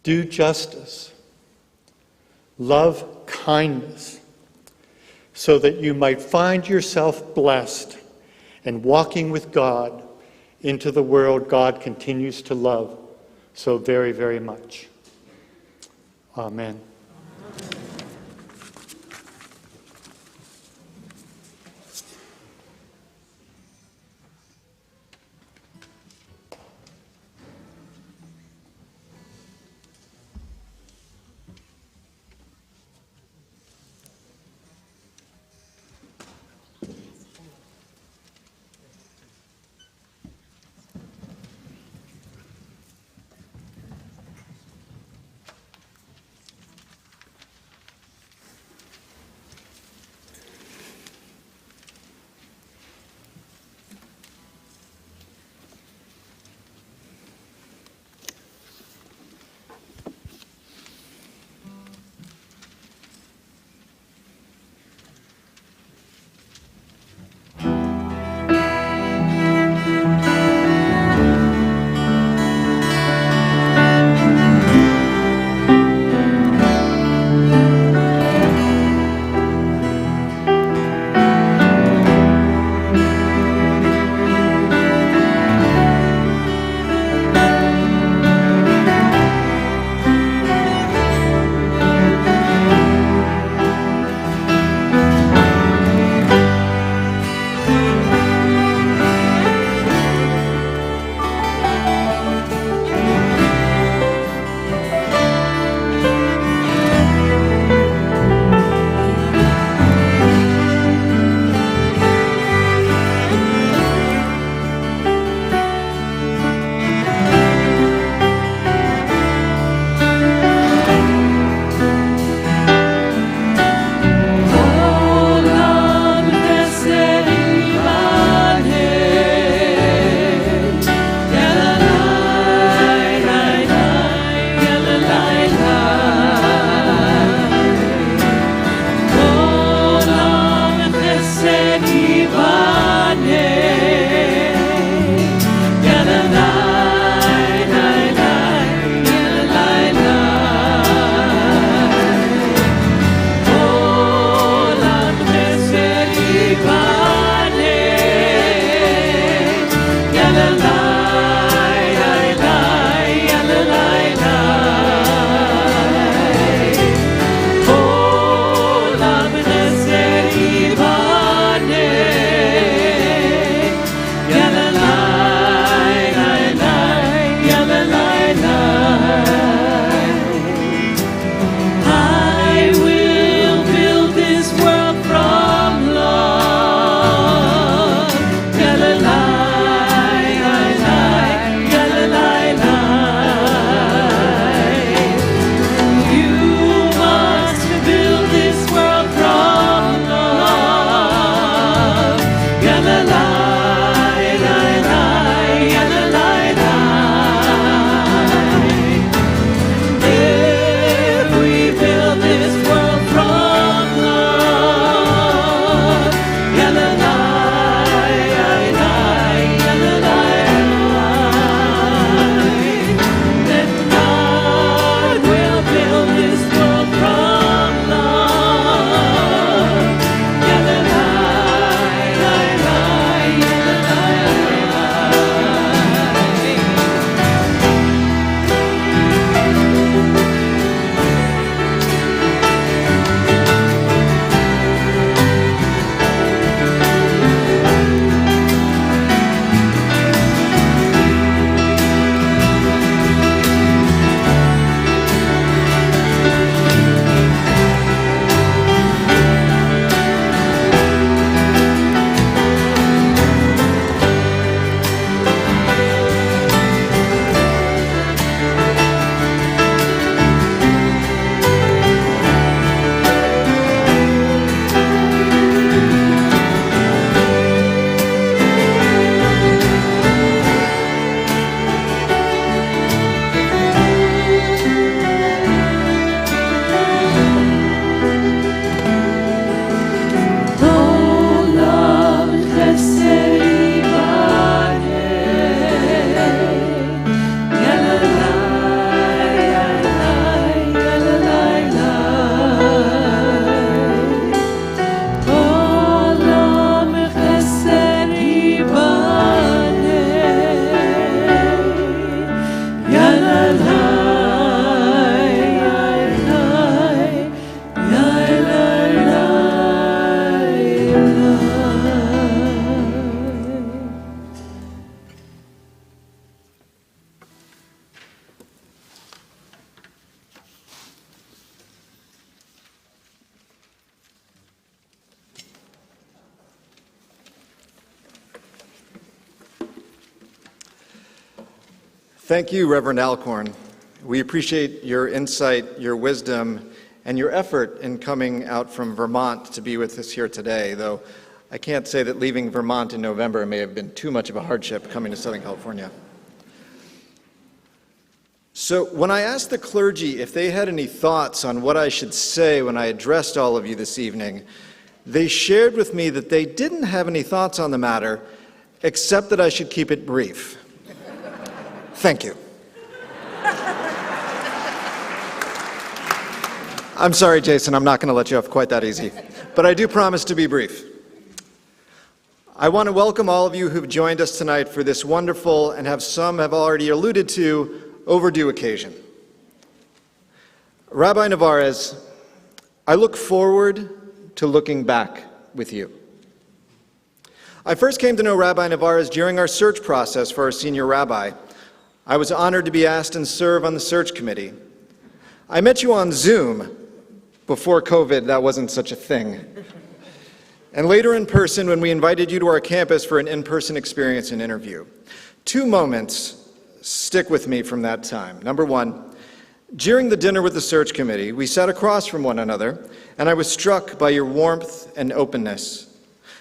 Do justice, love kindness, so that you might find yourself blessed and walking with God into the world God continues to love so very, very much. Amen. Thank you, Reverend Alcorn. We appreciate your insight, your wisdom, and your effort in coming out from Vermont to be with us here today, though I can't say that leaving Vermont in November may have been too much of a hardship coming to Southern California. So when I asked the clergy if they had any thoughts on what I should say when I addressed all of you this evening, they shared with me that they didn't have any thoughts on the matter, except that I should keep it brief. Thank you. I'm sorry, Jason, I'm not going to let you off quite that easy, but I do promise to be brief. I want to welcome all of you who've joined us tonight for this wonderful, and some have already alluded to, overdue occasion. Rabbi Nevarez, I look forward to looking back with you. I first came to know Rabbi Nevarez during our search process for our senior rabbi. I was honored to be asked and serve on the search committee. I met you on Zoom. Before COVID, that wasn't such a thing. And later in person when we invited you to our campus for an in-person experience and interview. 2 moments stick with me from that time. Number one, during the dinner with the search committee, we sat across from one another, and I was struck by your warmth and openness.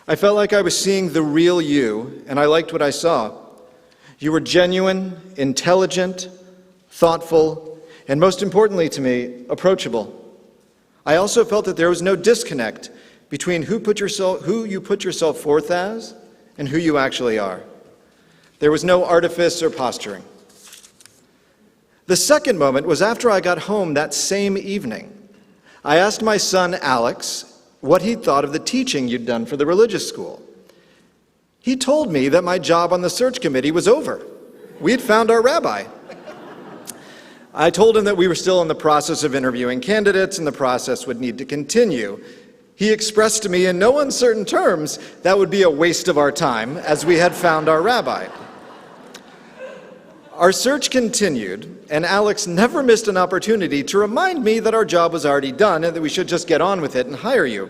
I felt like I was seeing the real you, and I liked what I saw. You were genuine, intelligent, thoughtful, and most importantly to me, approachable. I also felt that there was no disconnect between who you put yourself forth as and who you actually are. There was no artifice or posturing. The second moment was after I got home that same evening. I asked my son, Alex, what he thought of the teaching you'd done for the religious school. He told me that my job on the search committee was over. We had found our rabbi. I told him that we were still in the process of interviewing candidates and the process would need to continue. He expressed to me in no uncertain terms that would be a waste of our time as we had found our rabbi. Our search continued, and Alex never missed an opportunity to remind me that our job was already done and that we should just get on with it and hire you.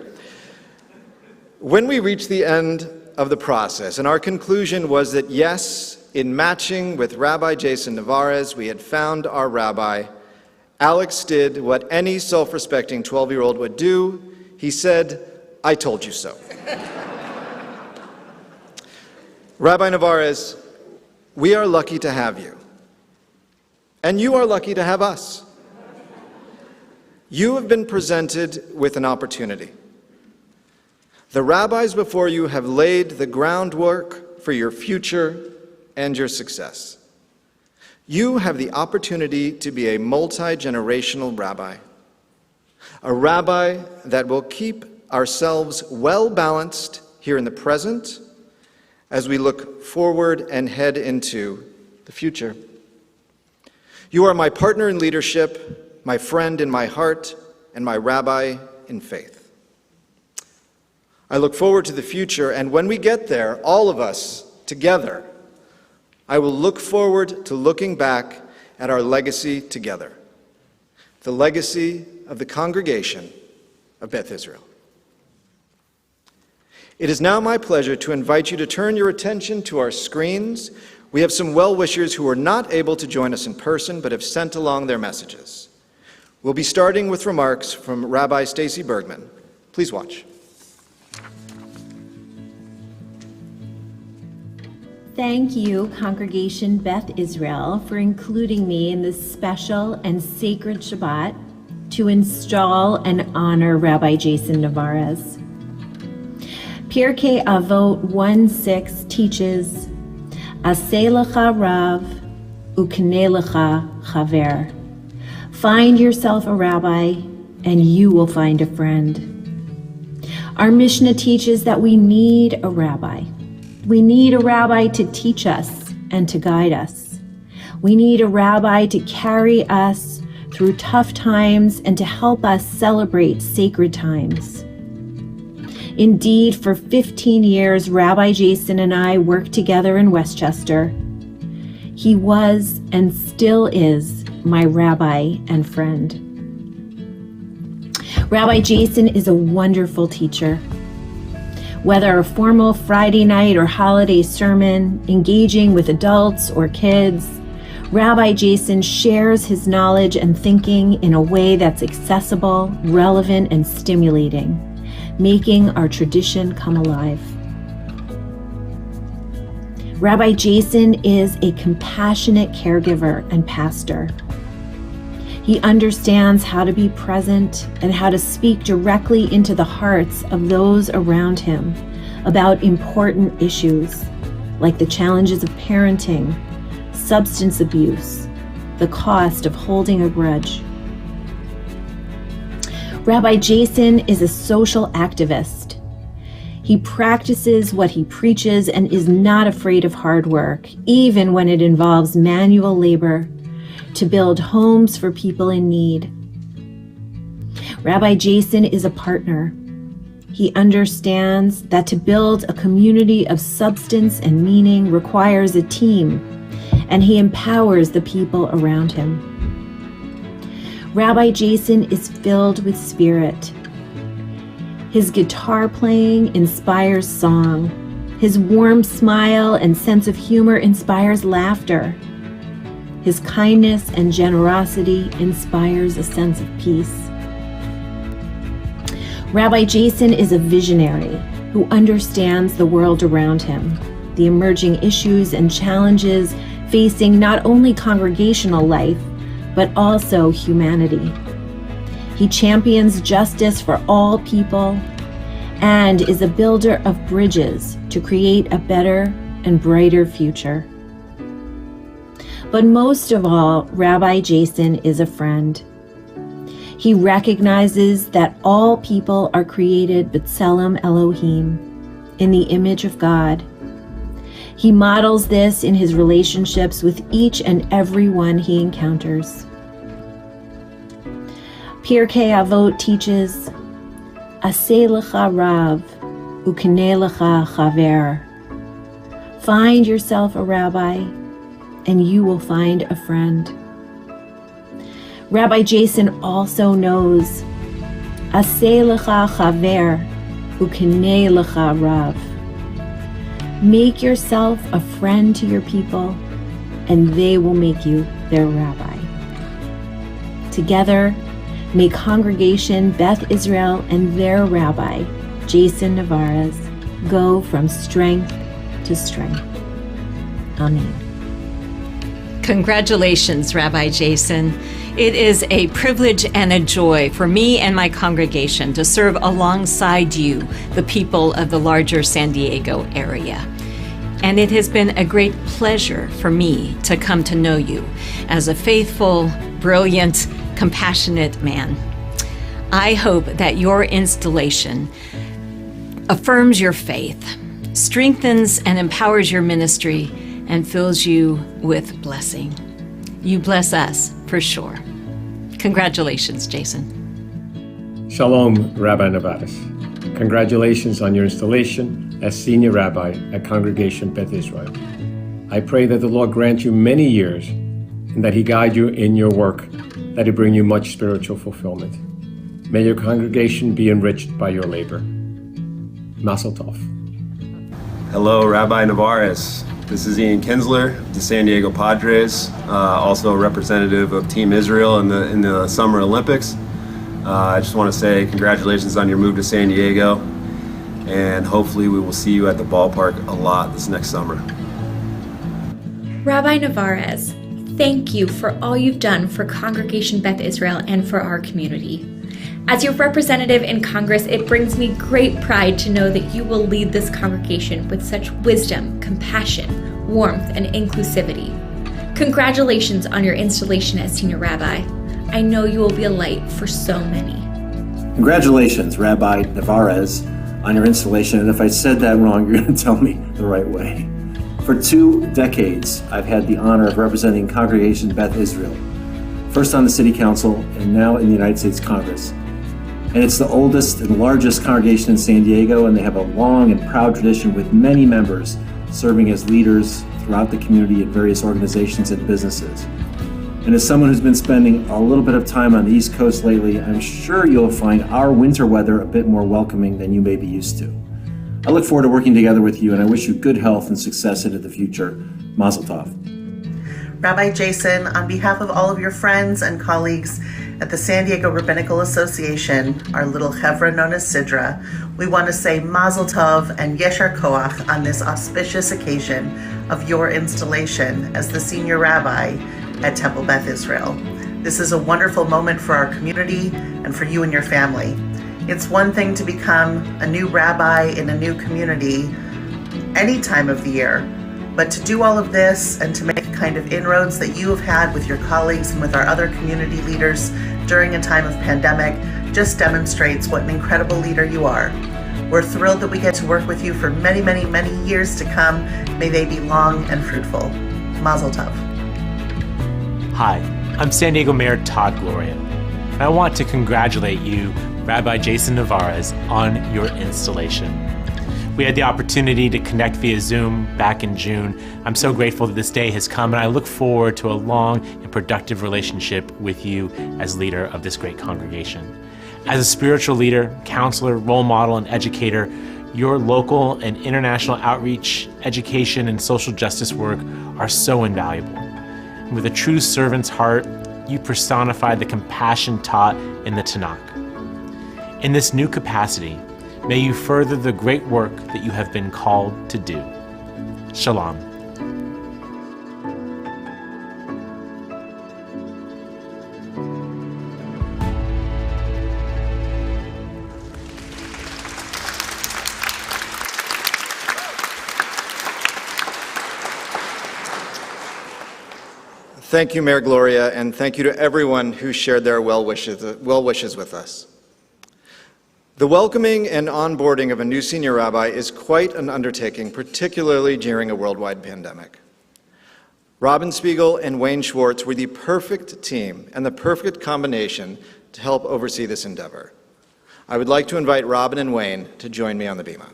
When we reached the end of the process, and our conclusion was that yes, in matching with Rabbi Jason Nevarez, we had found our rabbi, Alex did what any self-respecting 12-year-old would do. He said, "I told you so." Rabbi Nevarez, we are lucky to have you. And you are lucky to have us. You have been presented with an opportunity. The rabbis before you have laid the groundwork for your future and your success. You have the opportunity to be a multi-generational rabbi. A rabbi that will keep ourselves well-balanced here in the present as we look forward and head into the future. You are my partner in leadership, my friend in my heart, and my rabbi in faith. I look forward to the future, and when we get there, all of us together, I will look forward to looking back at our legacy together, the legacy of the congregation of Beth Israel. It is now my pleasure to invite you to turn your attention to our screens. We have some well-wishers who are not able to join us in person but have sent along their messages. We'll be starting with remarks from Rabbi Stacy Bergman. Please watch. Thank you, Congregation Beth Israel, for including me in this special and sacred Shabbat to install and honor Rabbi Jason Nevarez. Pirkei Avot 1:6 teaches, Aseh lecha rav, ukneh lecha chaver. Find yourself a rabbi, and you will find a friend. Our Mishnah teaches that we need a rabbi. We need a rabbi to teach us and to guide us. We need a rabbi to carry us through tough times and to help us celebrate sacred times. Indeed, for 15 years, Rabbi Jason and I worked together in Westchester. He was and still is my rabbi and friend. Rabbi Jason is a wonderful teacher. Whether a formal Friday night or holiday sermon, engaging with adults or kids, Rabbi Jason shares his knowledge and thinking in a way that's accessible, relevant, and stimulating, making our tradition come alive. Rabbi Jason is a compassionate caregiver and pastor. He understands how to be present and how to speak directly into the hearts of those around him about important issues like the challenges of parenting, substance abuse, the cost of holding a grudge. Rabbi Jason is a social activist. He practices what he preaches and is not afraid of hard work, even when it involves manual labor, to build homes for people in need. Rabbi Jason is a partner. He understands that to build a community of substance and meaning requires a team, and he empowers the people around him. Rabbi Jason is filled with spirit. His guitar playing inspires song. His warm smile and sense of humor inspires laughter. His kindness and generosity inspires a sense of peace. Rabbi Jason is a visionary who understands the world around him, the emerging issues and challenges facing not only congregational life, but also humanity. He champions justice for all people and is a builder of bridges to create a better and brighter future. But most of all, Rabbi Jason is a friend. He recognizes that all people are created b'tselem Elohim, in the image of God. He models this in his relationships with each and every one he encounters. Pirkei Avot teaches, Aseh lecha Rav, ukneh lecha chaver. Find yourself a rabbi, and you will find a friend. Rabbi Jason also knows, Aseh lecha chaver, ukneh lecha Rav. Make yourself a friend to your people, and they will make you their rabbi. Together, may Congregation Beth Israel and their rabbi, Jason Nevarez, go from strength to strength. Amen. Congratulations, Rabbi Jason. It is a privilege and a joy for me and my congregation to serve alongside you, the people of the larger San Diego area. And it has been a great pleasure for me to come to know you as a faithful, brilliant, compassionate man. I hope that your installation affirms your faith, strengthens and empowers your ministry, and fills you with blessing. You bless us for sure. Congratulations, Jason. Shalom, Rabbi Nevarez. Congratulations on your installation as Senior Rabbi at Congregation Beth Israel. I pray that the Lord grant you many years and that He guide you in your work, that He bring you much spiritual fulfillment. May your congregation be enriched by your labor. Mazel tov. Hello, Rabbi Nevarez. This is Ian Kinsler, the San Diego Padres, also a representative of Team Israel in the Summer Olympics. I just want to say congratulations on your move to San Diego, and hopefully we will see you at the ballpark a lot this next summer. Rabbi Nevarez, thank you for all you've done for Congregation Beth Israel and for our community. As your representative in Congress, it brings me great pride to know that you will lead this congregation with such wisdom, compassion, warmth, and inclusivity. Congratulations on your installation as Senior Rabbi. I know you will be a light for so many. Congratulations, Rabbi Nevarez, on your installation. And if I said that wrong, you're going to tell me the right way. For 2 decades, I've had the honor of representing Congregation Beth Israel, first on the City Council and now in the United States Congress. And it's the oldest and largest congregation in San Diego, and they have a long and proud tradition with many members serving as leaders throughout the community in various organizations and businesses. And as someone who's been spending a little bit of time on the East Coast lately, I'm sure you'll find our winter weather a bit more welcoming than you may be used to. I look forward to working together with you, and I wish you good health and success into the future. Mazel tov. Rabbi Jason, on behalf of all of your friends and colleagues at the San Diego Rabbinical Association, our little chevra known as Sidra, we want to say Mazel Tov and Yeshar Koach on this auspicious occasion of your installation as the senior rabbi at Temple Beth Israel. This is a wonderful moment for our community and for you and your family. It's one thing to become a new rabbi in a new community any time of the year, but to do all of this and to make the kind of inroads that you have had with your colleagues and with our other community leaders during a time of pandemic just demonstrates what an incredible leader you are. We're thrilled that we get to work with you for many, many, many years to come. May they be long and fruitful. Mazel Tov. Hi, I'm San Diego Mayor Todd Gloria, and I want to congratulate you, Rabbi Jason Nevarez, on your installation. We had the opportunity to connect via Zoom back in June. I'm so grateful that this day has come, and I look forward to a long and productive relationship with you as leader of this great congregation. As a spiritual leader, counselor, role model, and educator, your local and international outreach, education, and social justice work are so invaluable. And with a true servant's heart, you personify the compassion taught in the Tanakh. In this new capacity, may you further the great work that you have been called to do. Shalom. Thank you, Mayor Gloria, and thank you to everyone who shared their well wishes with us. The welcoming and onboarding of a new senior rabbi is quite an undertaking, particularly during a worldwide pandemic. Robin Spiegel and Wayne Schwartz were the perfect team and the perfect combination to help oversee this endeavor. I would like to invite Robin and Wayne to join me on the bima.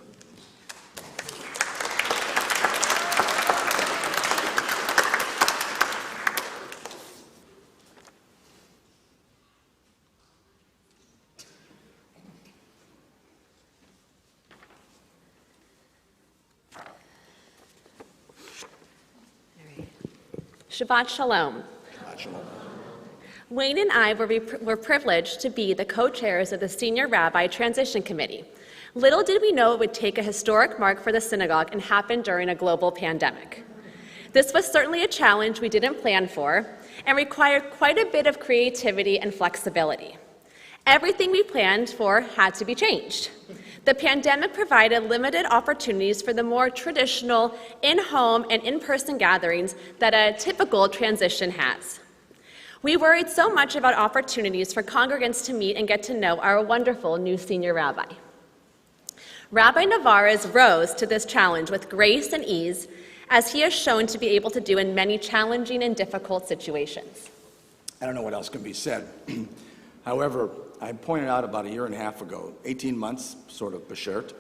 Shabbat Shalom. Wayne and I were privileged to be the co-chairs of the Senior Rabbi Transition Committee. Little did we know it would take a historic mark for the synagogue and happen during a global pandemic. This was certainly a challenge we didn't plan for and required quite a bit of creativity and flexibility. Everything we planned for had to be changed. The pandemic provided limited opportunities for the more traditional in-home and in-person gatherings that a typical transition has. We worried so much about opportunities for congregants to meet and get to know our wonderful new senior rabbi. Rabbi Nevarez rose to this challenge with grace and ease, as he has shown to be able to do in many challenging and difficult situations. I don't know what else can be said. However, I pointed out about a year and a half ago, 18 months, sort of beshert,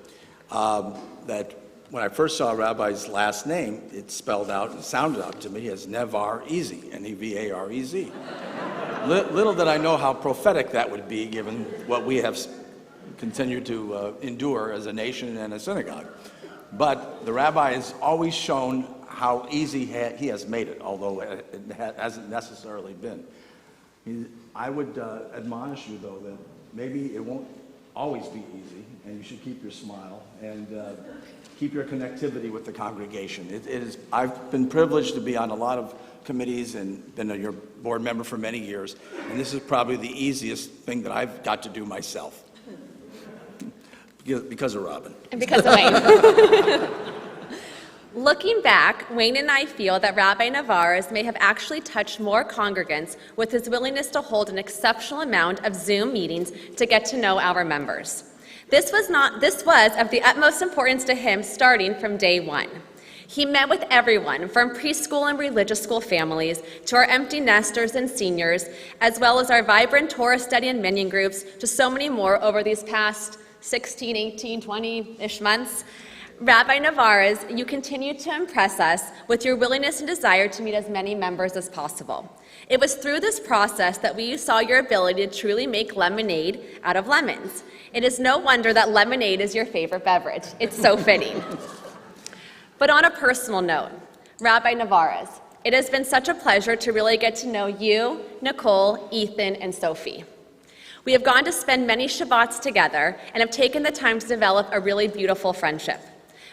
that when I first saw Rabbi's last name, it spelled out and sounded out to me as Nevarez, N-E-V-A-R-E-Z. Little did I know how prophetic that would be, given what we have continued to endure as a nation and a synagogue. But the rabbi has always shown how easy he has made it, although it hasn't necessarily been. I would admonish you, though, that maybe it won't always be easy, and you should keep your smile and keep your connectivity with the congregation. I've been privileged to be on a lot of committees and been your board member for many years, and this is probably the easiest thing that I've got to do myself. Because of Robin. And because of Wayne. Looking back, Wayne and I feel that Rabbi Nevarez may have actually touched more congregants with his willingness to hold an exceptional amount of Zoom meetings to get to know our members. This was of the utmost importance to him starting from day one. He met with everyone from preschool and religious school families to our empty nesters and seniors, as well as our vibrant Torah study and minyan groups, to so many more over these past 16, 18, 20-ish months. Rabbi Nevarez, you continue to impress us with your willingness and desire to meet as many members as possible. It was through this process that we saw your ability to truly make lemonade out of lemons. It is no wonder that lemonade is your favorite beverage. It's so fitting. But on a personal note, Rabbi Nevarez, It has been such a pleasure to really get to know you, Nicole, Ethan, and Sophie. We have gone to spend many Shabbats together and have taken the time to develop a really beautiful friendship.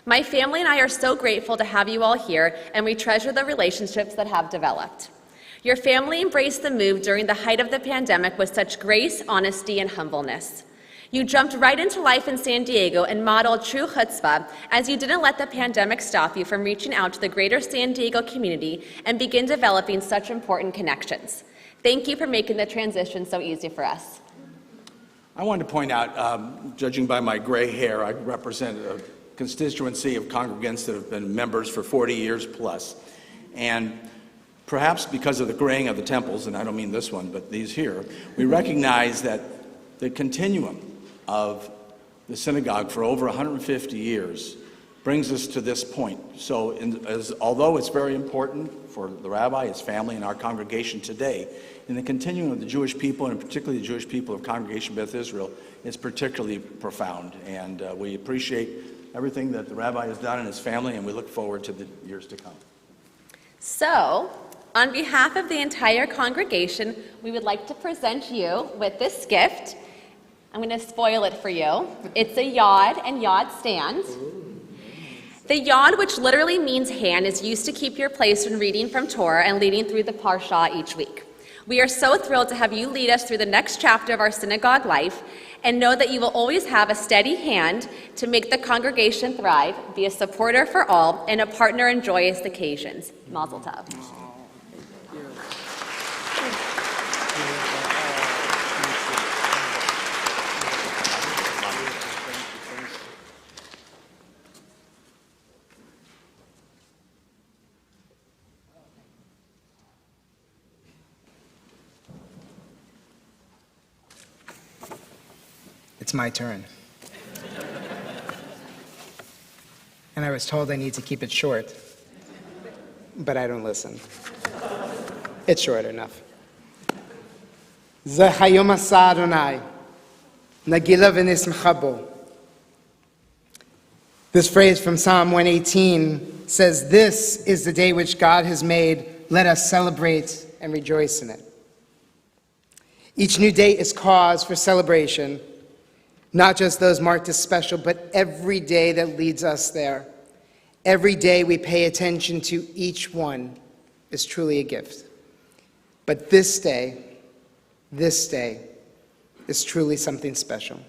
My family and I are so grateful to have you all here, and we treasure the relationships that have developed. Your family embraced the move during the height of the pandemic with such grace, honesty, and humbleness. You jumped right into life in San Diego and modeled true chutzpah, as you didn't let the pandemic stop you from reaching out to the greater San Diego community and begin developing such important connections. Thank you for making the transition so easy for us. I wanted to point out, judging by my gray hair, I represent a constituency of congregants that have been members for 40 years plus. And perhaps because of the graying of the temples, and I don't mean this one, but these here, we recognize that the continuum of the synagogue for over 150 years brings us to this point. So although it's very important for the rabbi, his family, and our congregation today, in the continuum of the Jewish people, and particularly the Jewish people of Congregation Beth Israel, it's particularly profound. And we appreciate everything that the rabbi has done and his family, and we look forward to the years to come. So, on behalf of the entire congregation, we would like to present you with this gift. I'm going to spoil it for you. It's a yod and yod stand. The yod, which literally means hand, is used to keep your place when reading from Torah and leading through the Parsha each week. We are so thrilled to have you lead us through the next chapter of our synagogue life, and know that you will always have a steady hand to make the congregation thrive, be a supporter for all, and a partner in joyous occasions. Mazel tov. It's my turn. And I was told I need to keep it short, but I don't listen. It's short enough. Ze hayom asa Adonai, nagila v'nismecha bo. This phrase from Psalm 118 says, "This is the day which God has made. Let us celebrate and rejoice in it." Each new day is cause for celebration. Not just those marked as special, but every day that leads us there. Every day we pay attention to each one is truly a gift. But this day is truly something special.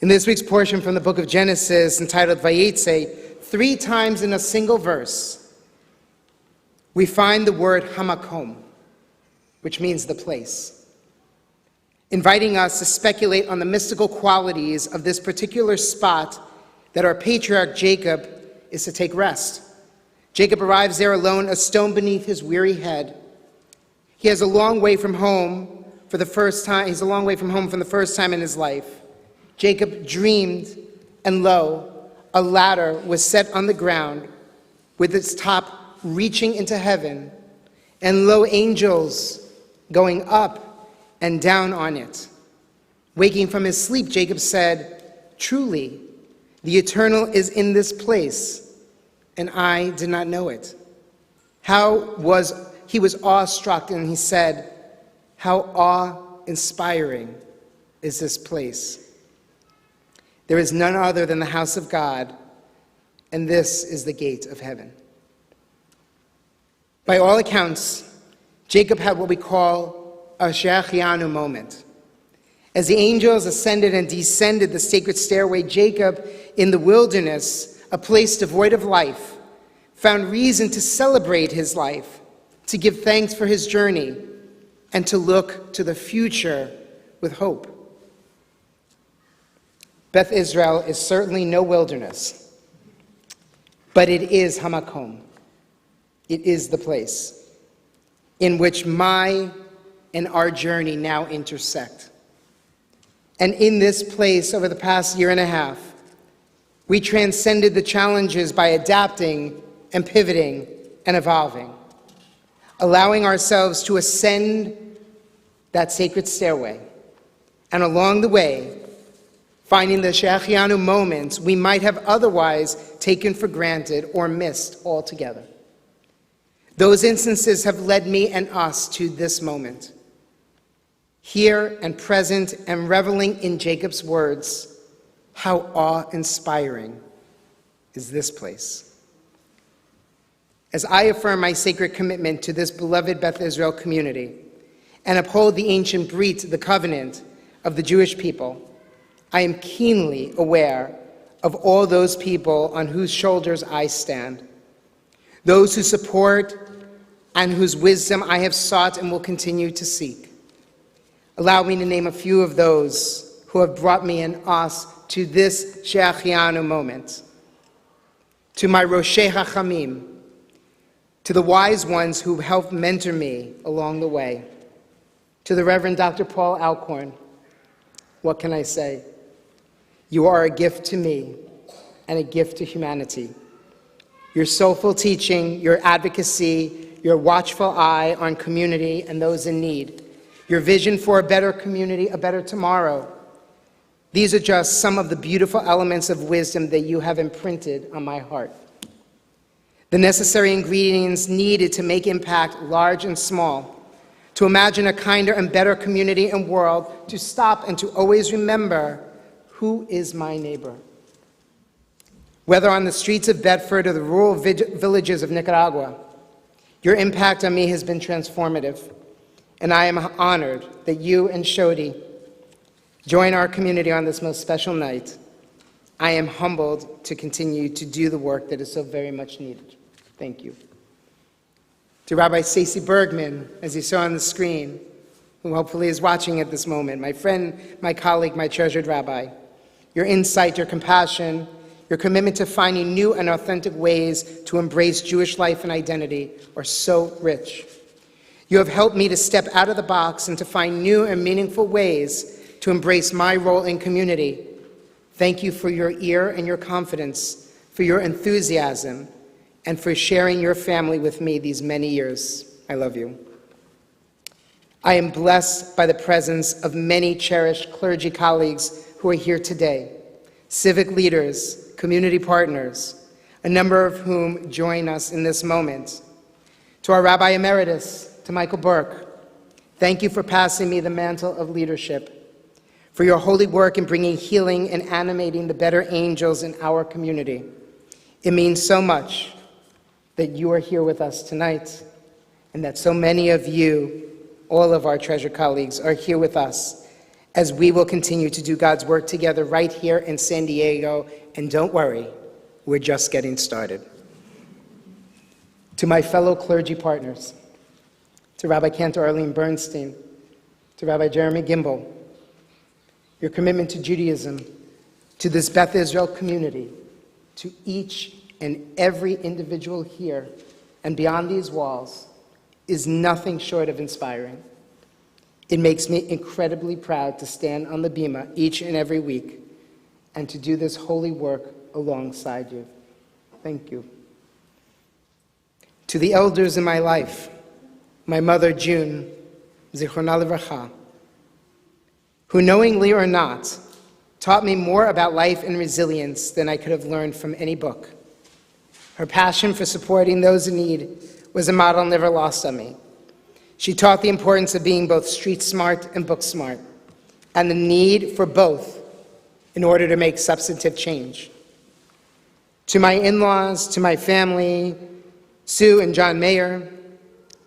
In this week's portion from the book of Genesis, entitled Vayetze, 3 times in a single verse, we find the word hamakom, which means the place, inviting us to speculate on the mystical qualities of this particular spot that our patriarch Jacob is to take rest. Jacob arrives there alone, a stone beneath his weary head. He is a long way from home for the first time. He's a long way from home from the first time in his life. Jacob dreamed, and lo, a ladder was set on the ground with its top reaching into heaven, and lo, angels going up and down on it. Waking from his sleep, Jacob said, "Truly, the Eternal is in this place, and I did not know it." He was awestruck, and he said, "How awe-inspiring is this place. There is none other than the house of God, and this is the gate of heaven." By all accounts, Jacob had what we call a Shechianu moment. As the angels ascended and descended the sacred stairway, Jacob, in the wilderness, a place devoid of life, found reason to celebrate his life, to give thanks for his journey, and to look to the future with hope. Beth Israel is certainly no wilderness, but it is Hamakom. It is the place in which my and our journey now intersect. And in this place, over the past year and a half, we transcended the challenges by adapting and pivoting and evolving, allowing ourselves to ascend that sacred stairway, and along the way, finding the Shechianu moments we might have otherwise taken for granted or missed altogether. Those instances have led me and us to this moment. Here and present and reveling in Jacob's words, how awe-inspiring is this place. As I affirm my sacred commitment to this beloved Beth Israel community and uphold the ancient brit, the covenant of the Jewish people, I am keenly aware of all those people on whose shoulders I stand, those who support and whose wisdom I have sought and will continue to seek. Allow me to name a few of those who have brought me and us to this She'achianu moment. To my Roshei HaChamim, to the wise ones who helped mentor me along the way, to the Reverend Dr. Paul Alcorn, what can I say? You are a gift to me and a gift to humanity. Your soulful teaching, your advocacy, your watchful eye on community and those in need, your vision for a better community, a better tomorrow. These are just some of the beautiful elements of wisdom that you have imprinted on my heart. The necessary ingredients needed to make impact large and small, to imagine a kinder and better community and world, to stop and to always remember who is my neighbor. Whether on the streets of Bedford or the rural villages of Nicaragua, your impact on me has been transformative, and I am honored that you and Shodi join our community on this most special night. I am humbled to continue to do the work that is so very much needed. Thank you. To Rabbi Stacey Bergman, as you saw on the screen, who hopefully is watching at this moment, my friend, my colleague, my treasured rabbi, your insight, your compassion, your commitment to finding new and authentic ways to embrace Jewish life and identity are so rich. You have helped me to step out of the box and to find new and meaningful ways to embrace my role in community. Thank you for your ear and your confidence, for your enthusiasm, and for sharing your family with me these many years. I love you. I am blessed by the presence of many cherished clergy colleagues who are here today, civic leaders, community partners, a number of whom join us in this moment. To our Rabbi Emeritus, to Michael Burke, thank you for passing me the mantle of leadership, for your holy work in bringing healing and animating the better angels in our community. It means so much that you are here with us tonight, and that so many of you, all of our treasured colleagues, are here with us as we will continue to do God's work together right here in San Diego. And don't worry, we're just getting started. To my fellow clergy partners, to Rabbi Cantor Arlene Bernstein, to Rabbi Jeremy Gimbel, your commitment to Judaism, to this Beth Israel community, to each and every individual here and beyond these walls is nothing short of inspiring. It makes me incredibly proud to stand on the bima each and every week and to do this holy work alongside you. Thank you. To the elders in my life, my mother June, Zichrona Livracha, who knowingly or not, taught me more about life and resilience than I could have learned from any book. Her passion for supporting those in need was a model never lost on me. She taught the importance of being both street smart and book smart, and the need for both in order to make substantive change. To my in-laws, to my family, Sue and John Mayer,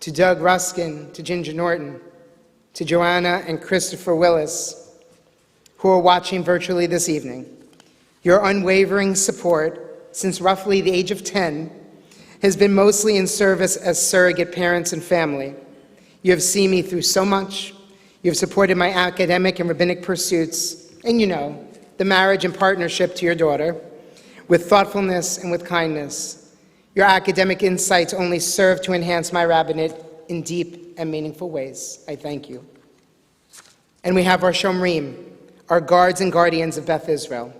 to Doug Ruskin, to Ginger Norton, to Joanna and Christopher Willis, who are watching virtually this evening, your unwavering support since roughly the age of 10 has been mostly in service as surrogate parents and family. You have seen me through so much. You have supported my academic and rabbinic pursuits, and the marriage and partnership to your daughter, with thoughtfulness and with kindness. Your academic insights only serve to enhance my rabbinate in deep and meaningful ways. I thank you. And we have our Shomrim, our guards and guardians of Beth Israel.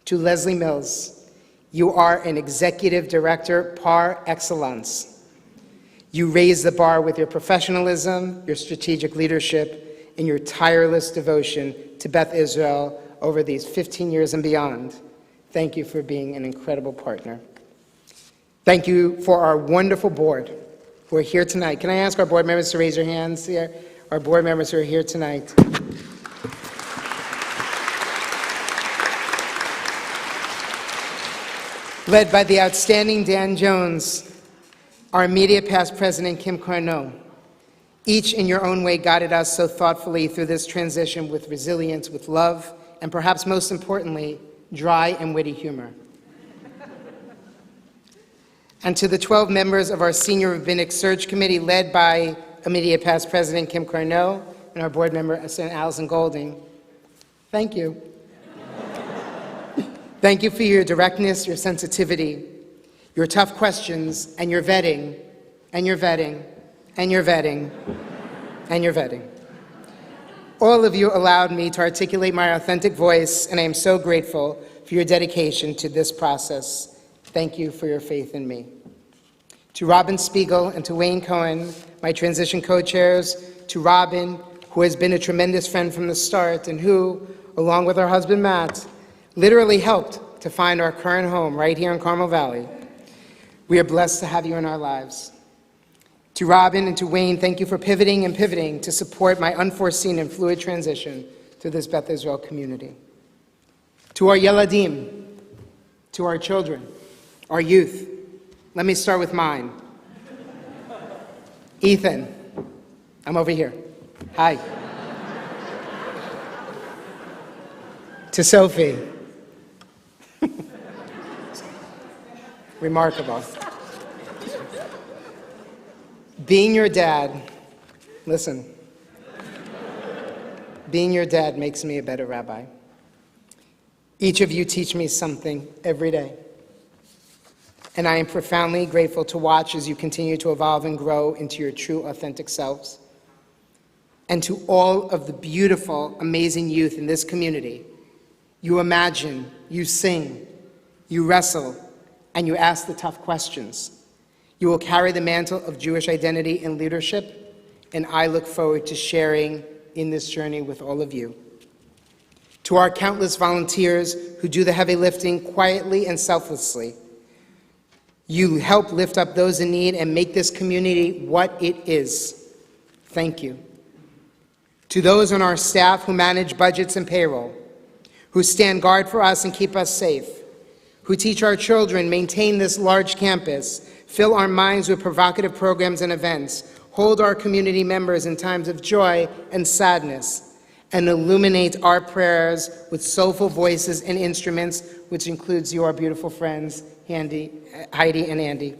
To Leslie Mills, you are an executive director par excellence. You raise the bar with your professionalism, your strategic leadership, and your tireless devotion to Beth Israel over these 15 years and beyond. Thank you for being an incredible partner. Thank you for our wonderful board, who are here tonight. Can I ask our board members to raise your hands here? Our board members who are here tonight. Led by the outstanding Dan Jones, our immediate past president, Kim Corneau. Each in your own way guided us so thoughtfully through this transition with resilience, with love, and perhaps most importantly, dry and witty humor. And to the 12 members of our Senior Rabbinic Search Committee, led by immediate past president Kim Corneau and our board member, Allison Golding, thank you. Thank you for your directness, your sensitivity, your tough questions, and your vetting, and your vetting, and your vetting, and your vetting. All of you allowed me to articulate my authentic voice, and I am so grateful for your dedication to this process. Thank you for your faith in me. To Robin Spiegel and to Wayne Cohen, my transition co-chairs, to Robin, who has been a tremendous friend from the start and who, along with her husband Matt, literally helped to find our current home right here in Carmel Valley. We are blessed to have you in our lives. To Robin and to Wayne, thank you for pivoting and pivoting to support my unforeseen and fluid transition to this Beth Israel community. To our Yeladim, to our children, our youth, let me start with mine. Ethan, I'm over here. Hi. To Sophie. Remarkable. Being your dad, listen, being your dad makes me a better rabbi. Each of you teach me something every day. And I am profoundly grateful to watch as you continue to evolve and grow into your true, authentic selves. And to all of the beautiful, amazing youth in this community, you imagine, you sing, you wrestle, and you ask the tough questions. You will carry the mantle of Jewish identity and leadership, and I look forward to sharing in this journey with all of you. To our countless volunteers who do the heavy lifting quietly and selflessly, you help lift up those in need and make this community what it is. Thank you. To those on our staff who manage budgets and payroll, who stand guard for us and keep us safe, who teach our children, maintain this large campus, fill our minds with provocative programs and events, hold our community members in times of joy and sadness, and illuminate our prayers with soulful voices and instruments, which includes you, our beautiful friends, Heidi and Andy.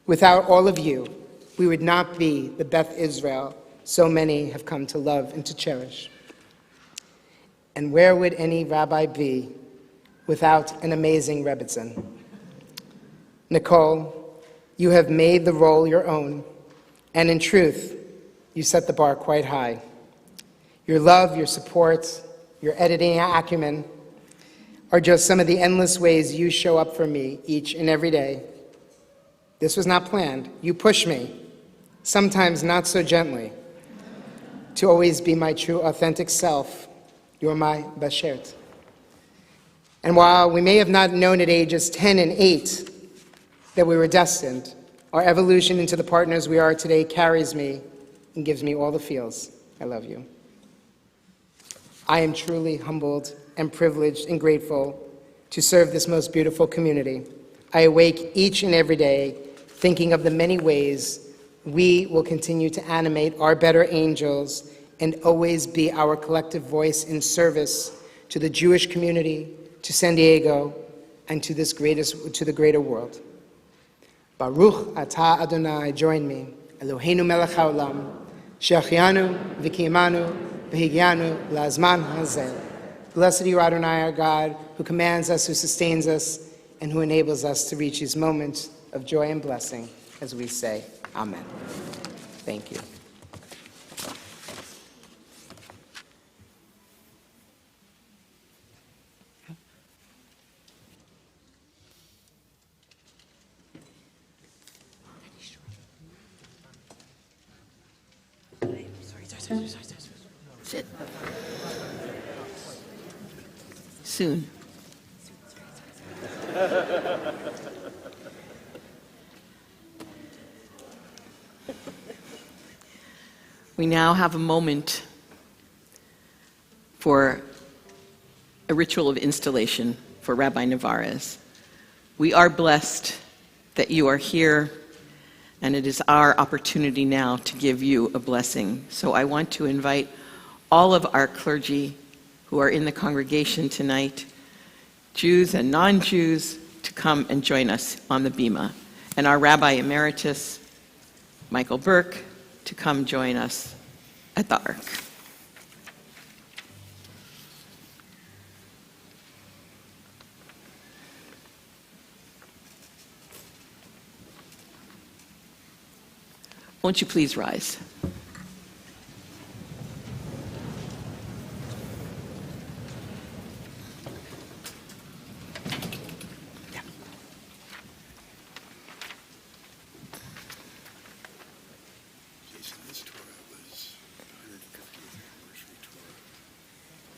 Without all of you, we would not be the Beth Israel so many have come to love and to cherish. And where would any rabbi be without an amazing Rebbitzin? Nicole, you have made the role your own, and in truth, you set the bar quite high. Your love, your support, your editing acumen are just some of the endless ways you show up for me each and every day. This was not planned. You push me, sometimes not so gently, to always be my true, authentic self. You're my bashert. And while we may have not known at ages 10 and 8 that we were destined, our evolution into the partners we are today carries me and gives me all the feels. I love you. I am truly humbled and privileged and grateful to serve this most beautiful community. I awake each and every day thinking of the many ways we will continue to animate our better angels and always be our collective voice in service to the Jewish community, to San Diego, and to the greater world. Baruch atah Adonai, join me. Eloheinu melech haolam, she'achianu v'kiyamanu v'higyanu la'azman hazeh. Blessed are you, Adonai, our God, who commands us, who sustains us, and who enables us to reach these moments of joy and blessing as we say, Amen. Thank you. Sit. Soon. We now have a moment for a ritual of installation for Rabbi Nevarez. We are blessed that you are here, and it is our opportunity now to give you a blessing. So I want to invite all of our clergy who are in the congregation tonight, Jews and non-Jews, to come and join us on the bima, and our Rabbi Emeritus, Michael Burke, to come join us at the Ark. Won't you please rise? This Torah was 150th anniversary Torah.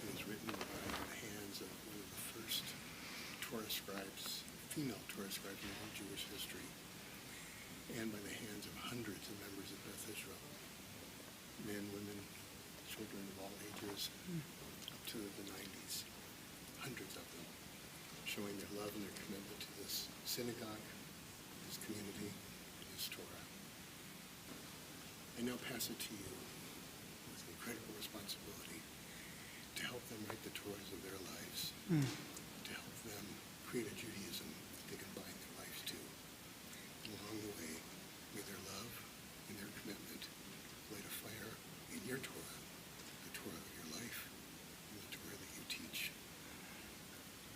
It was written by the hands of one of the first Torah scribes, female Torah scribes in all Jewish history, and by the hands of hundreds of members of Beth Israel, men, women, children of all ages, up to the 90s, hundreds of them, showing their love and their commitment to this synagogue, this community, this Torah. I now pass it to you with incredible responsibility to help them write the Torahs of their lives, to help them create a Judaism that they can bind their lives to. And along the way, may their love and their commitment light a fire in your Torah, the Torah of your life, and the Torah that you teach.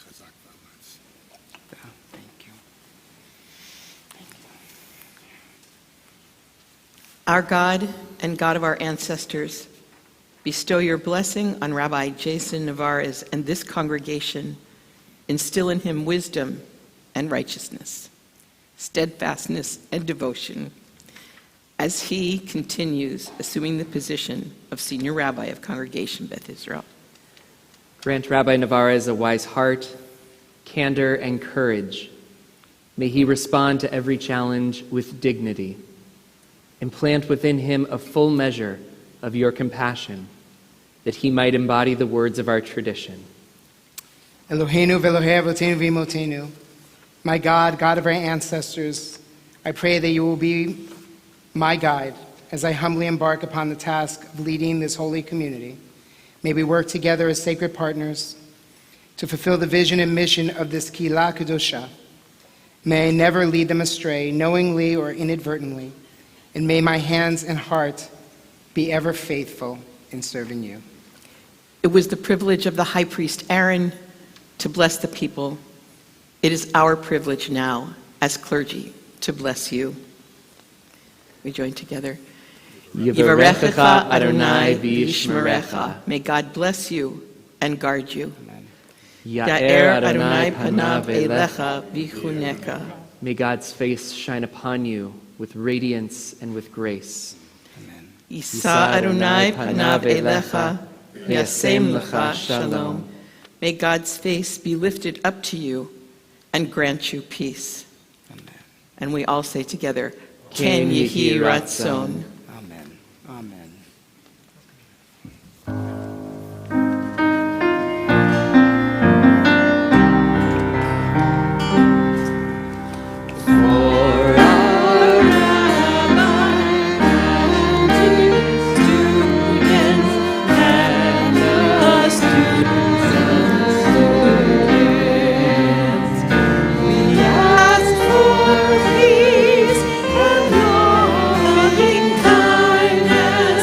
Chazak v'amatz. Thank you. Our God and God of our ancestors, bestow your blessing on Rabbi Jason Nevarez and this congregation. Instill in him wisdom and righteousness, steadfastness and devotion, as he continues assuming the position of Senior Rabbi of Congregation Beth Israel. Grant Rabbi Nevarez a wise heart, candor, and courage. May he respond to every challenge with dignity. Implant within him a full measure of your compassion, that he might embody the words of our tradition. Eloheinu v'Elohei avotenu v'imotenu, my God, God of our ancestors, I pray that you will be my guide as I humbly embark upon the task of leading this holy community. May we work together as sacred partners to fulfill the vision and mission of this Kehillah Kedusha. May I never lead them astray, knowingly or inadvertently, and may my hands and heart be ever faithful in serving you. It was the privilege of the high priest Aaron to bless the people. It is our privilege now, as clergy, to bless you. We join together. Yivarechecha Adonai v'yishmerecha. May God bless you and guard you. Ya'er Adonai panav elecha v'chuneka. May God's face shine upon you with radiance and with grace. Yisa Adonai panav elecha v'yasem lecha shalom. May God's face be lifted up to you and grant you peace. Amen. And we all say together, Ken Yehi Ratzon. Amen. Amen. Peace and loving kindness.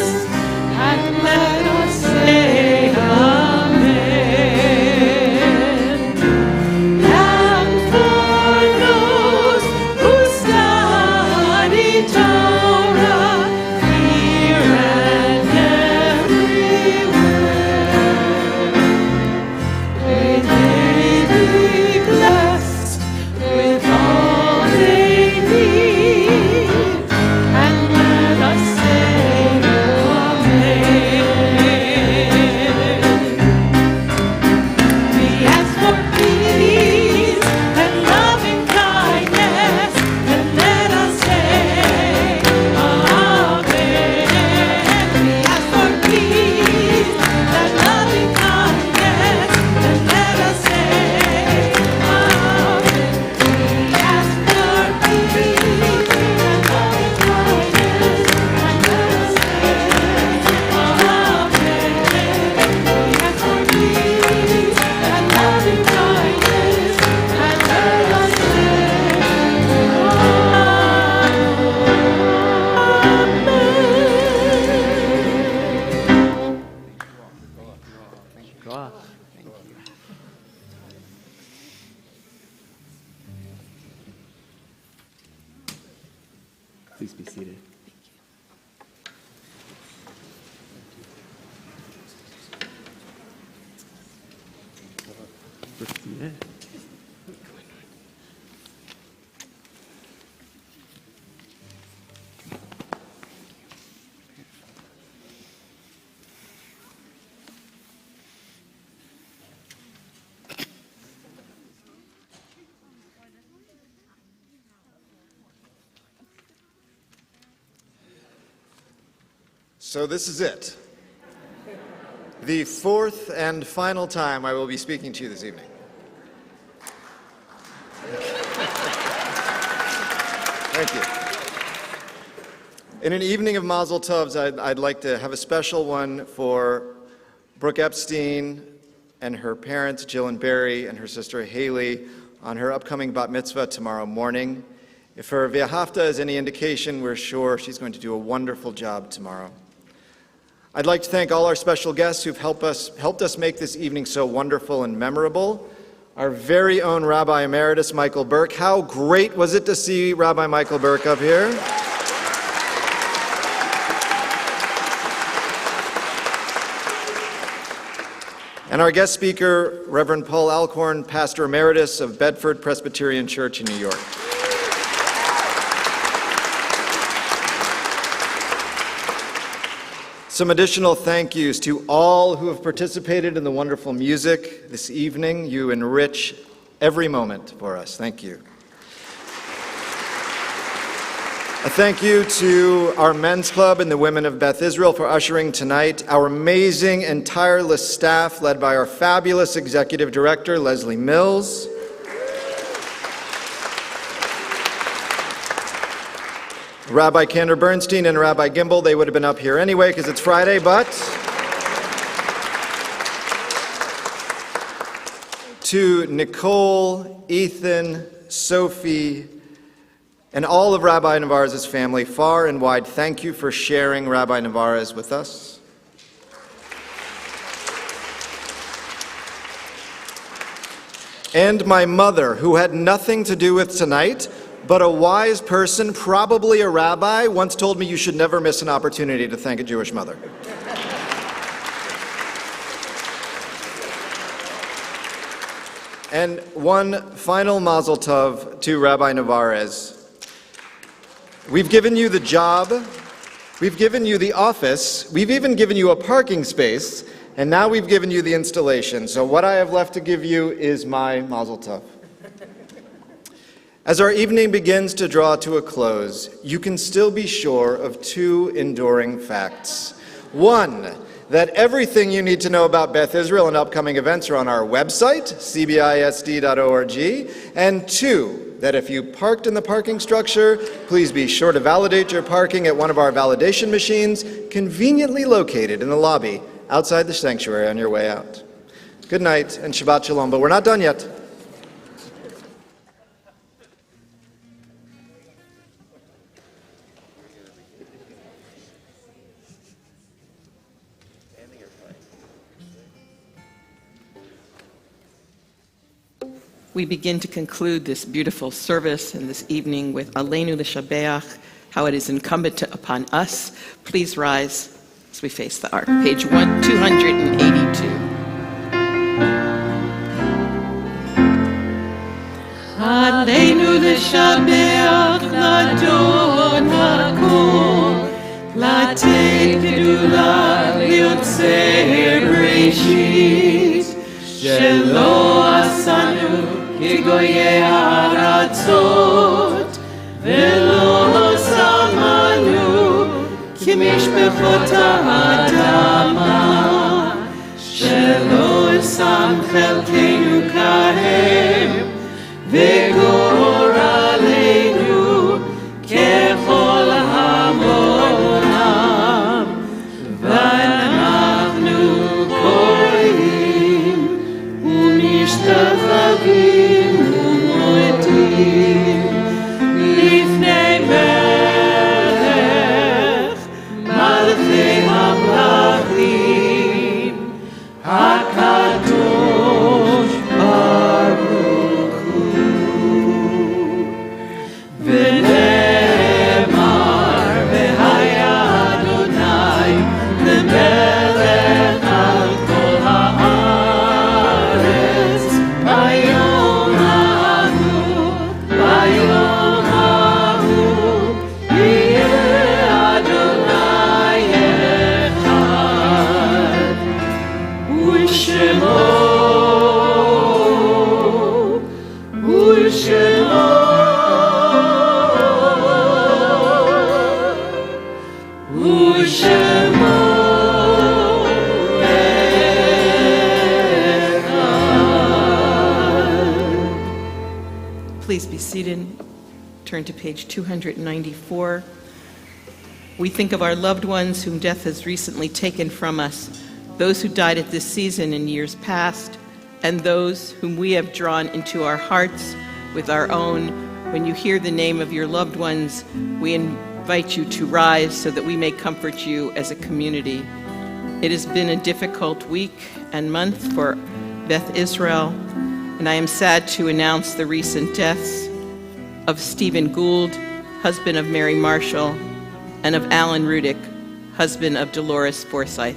Please be seated. Yeah. So this is it. The fourth and final time I will be speaking to you this evening. Thank you. In an evening of Mazel Tovs, I'd like to have a special one for Brooke Epstein and her parents, Jill and Barry, and her sister Haley, on her upcoming bat mitzvah tomorrow morning. If her V'ahavta is any indication, we're sure she's going to do a wonderful job tomorrow. I'd like to thank all our special guests who've helped us make this evening so wonderful and memorable. Our very own Rabbi Emeritus, Michael Burke. How great was it to see Rabbi Michael Burke up here? And our guest speaker, Reverend Paul Alcorn, Pastor Emeritus of Bedford Presbyterian Church in New York. Some additional thank yous to all who have participated in the wonderful music this evening. You enrich every moment for us. Thank you. A thank you to our men's club and the women of Beth Israel for ushering tonight. Our amazing and tireless staff led by our fabulous executive director, Leslie Mills. Rabbi Kander Bernstein and Rabbi Gimbel, they would have been up here anyway because it's Friday, but to Nicole, Ethan, Sophie, and all of Rabbi Nevarez's family, far and wide, thank you for sharing Rabbi Nevarez with us. And my mother, who had nothing to do with tonight, but a wise person, probably a rabbi, once told me you should never miss an opportunity to thank a Jewish mother. And one final mazel tov to Rabbi Nevarez. We've given you the job, we've given you the office, we've even given you a parking space, and now we've given you the installation. So what I have left to give you is my mazel tov. As our evening begins to draw to a close, you can still be sure of two enduring facts. One, that everything you need to know about Beth Israel and upcoming events are on our website, cbisd.org. And two, that if you parked in the parking structure, please be sure to validate your parking at one of our validation machines, conveniently located in the lobby outside the sanctuary on your way out. Good night and Shabbat Shalom, but we're not done yet. We begin to conclude this beautiful service and this evening with Aleinu L'Shabeach, how it is incumbent upon us. Please rise as we face the ark. Page 282. Aleinu L'Shabeach L'Adon HaKol, L'Aten Gedula L'Yotzei Bereshit, Shelo Asanu Kigoye Aratzot, Velo Samanu Kimishpechot Ha'adama, Shelo Sam Chelkeinu Kahem, Vegor Aleinu Kechol Hamonam, V'anachnu Korim U'mishtachavim U'modim Lifnei Melech Malchei HaMlachim HaKadosh Baruch Hu V'nema Please be seated. Turn to page 294. We think of our loved ones whom death has recently taken from us, those who died at this season in years past, and those whom we have drawn into our hearts with our own. When you hear the name of your loved ones, we invite you to rise so that we may comfort you as a community. It has been a difficult week and month for Beth Israel, and I am sad to announce the recent deaths of Stephen Gould, husband of Mary Marshall, and of Alan Rudick, husband of Dolores Forsyth.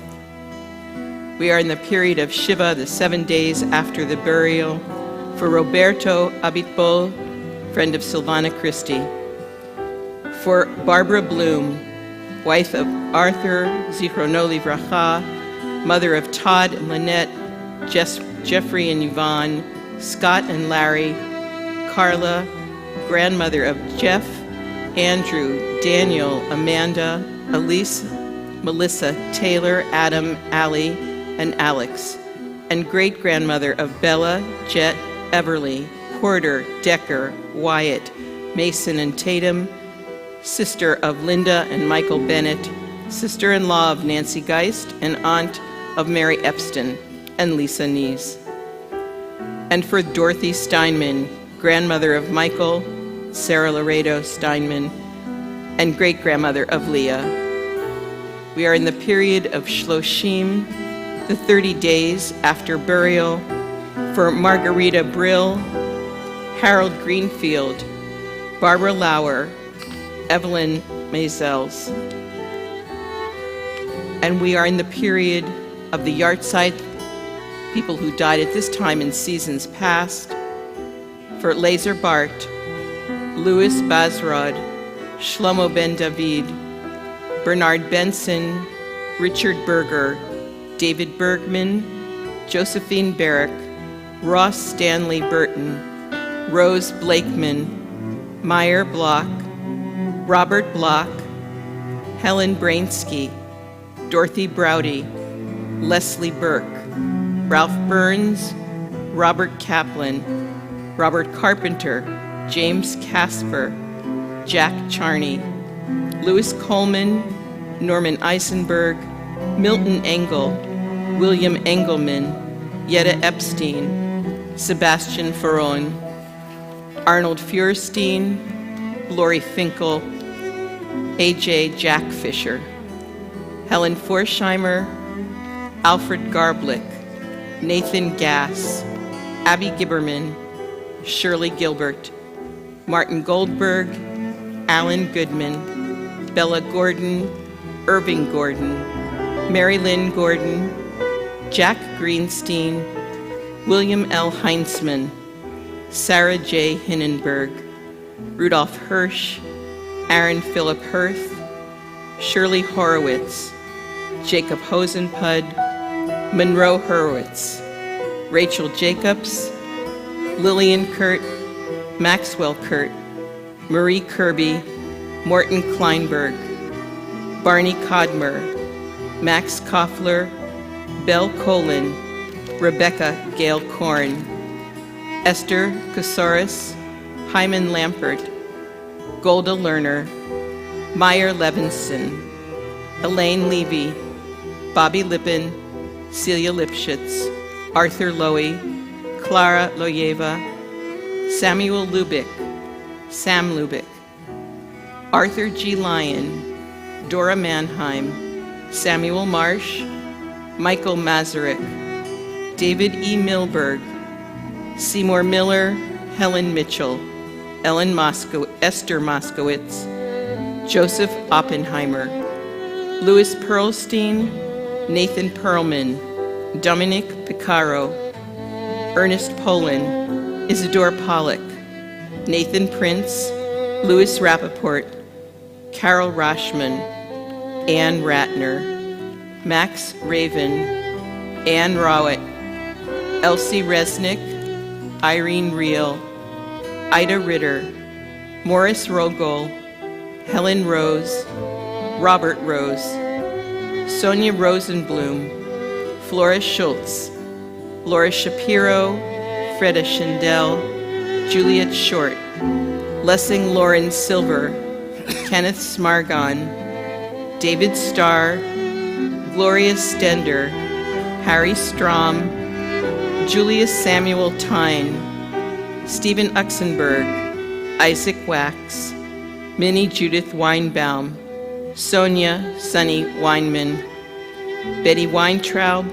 We are in the period of Shiva, the 7 days after the burial, for Roberto Abitbol, friend of Silvana Christie, for Barbara Bloom, wife of Arthur Zichrono Livracha, mother of Todd and Lynette, Jeffrey and Yvonne, Scott and Larry, Carla, grandmother of Jeff, Andrew, Daniel, Amanda, Elise, Melissa, Taylor, Adam, Allie, and Alex, and great-grandmother of Bella, Jet, Everly, Porter, Decker, Wyatt, Mason, and Tatum, sister of Linda and Michael Bennett, sister-in-law of Nancy Geist, and aunt of Mary Epston and Lisa Nees. And for Dorothy Steinman, grandmother of Michael, Sarah Laredo Steinman, and great-grandmother of Leah. We are in the period of Shloshim, the 30 days after burial, for Margarita Brill, Harold Greenfield, Barbara Lauer, Evelyn Maisels. And we are in the period of the yahrzeit, people who died at this time in seasons past, for Lazer Bart, Louis Bazrod, Shlomo Ben David, Bernard Benson, Richard Berger, David Bergman, Josephine Barrick, Ross Stanley Burton, Rose Blakeman, Meyer Block, Robert Block, Helen Brainsky, Dorothy Browdy, Leslie Burke, Ralph Burns, Robert Kaplan, Robert Carpenter, James Casper, Jack Charney, Louis Coleman, Norman Eisenberg, Milton Engel, William Engelman, Yetta Epstein, Sebastian Ferron, Arnold Feuerstein, Lori Finkel, A.J. Jack Fisher, Helen Forsheimer, Alfred Garblick, Nathan Gass, Abby Gibberman, Shirley Gilbert, Martin Goldberg, Alan Goodman, Bella Gordon, Irving Gordon, Mary Lynn Gordon, Jack Greenstein, William L. Heinzman, Sarah J. Hinnenberg, Rudolph Hirsch, Aaron Philip Hirth, Shirley Horowitz, Jacob Hosenpud, Monroe Hurwitz, Rachel Jacobs, Lillian Kurt, Maxwell Kurt, Marie Kirby, Morton Kleinberg, Barney Codmer, Max Koffler, Belle Colin, Rebecca Gale Korn, Esther Kosaris, Hyman Lampert, Golda Lerner, Meyer Levinson, Elaine Levy, Bobby Lippin, Celia Lipschitz, Arthur Lowy, Clara Loyeva, Samuel Lubick, Sam Lubick, Arthur G. Lyon, Dora Mannheim, Samuel Marsh, Michael Masaryk, David E. Milberg, Seymour Miller, Helen Mitchell, Esther Moskowitz, Joseph Oppenheimer, Louis Pearlstein, Nathan Perlman, Dominic Picaro, Ernest Poland, Isidore Pollock, Nathan Prince, Louis Rappaport, Carol Rashman, Ann Ratner, Max Raven, Ann Rowett, Elsie Resnick, Irene Reel, Ida Ritter, Morris Rogol, Helen Rose, Robert Rose, Sonia Rosenblum, Flora Schultz, Laura Shapiro, Freda Schindel, Juliet Short, Lessing Lauren Silver, Kenneth Smargon, David Starr, Gloria Stender, Harry Strom, Julius Samuel Tyne, Stephen Uxenberg, Isaac Wax, Minnie Judith Weinbaum, Sonia Sunny Weinman, Betty Weintraub,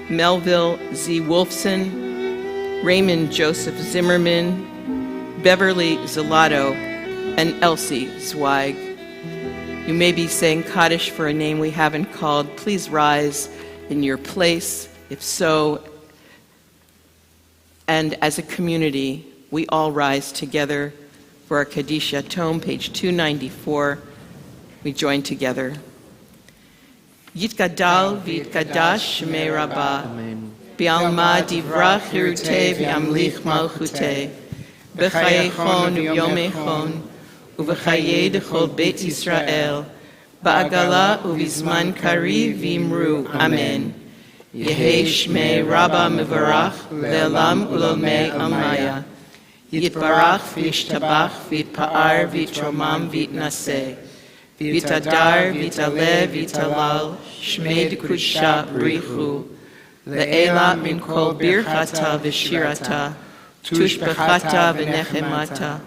Melville Z. Wolfson, Raymond Joseph Zimmerman, Beverly Zelato, and Elsie Zweig. You may be saying Kaddish for a name we haven't called. Please rise in your place, if so. And as a community, we all rise together for our Kaddish Tome, page 294. We join together. Yitgadal v'yitkadash shmei Rabbah, bi'alma divrach hirutei v'yamlich malchutei, b'chayechon u'yomechon, u'v'chayei dechol Beit Israel, ba'agala u'vizman kariv v'imru, Amen. Yehei shmei Rabbah mevarach, le'elam u'lomei amaya, yitbarach v'yishtabach v'yitpa'ar v'yitromam v'yitnaseh, Vitadar, Vitale, Vitalal, Shmei Kusha, Brichu, Le'ela min kol birchata v'shirata, tushbechata v'nechemata,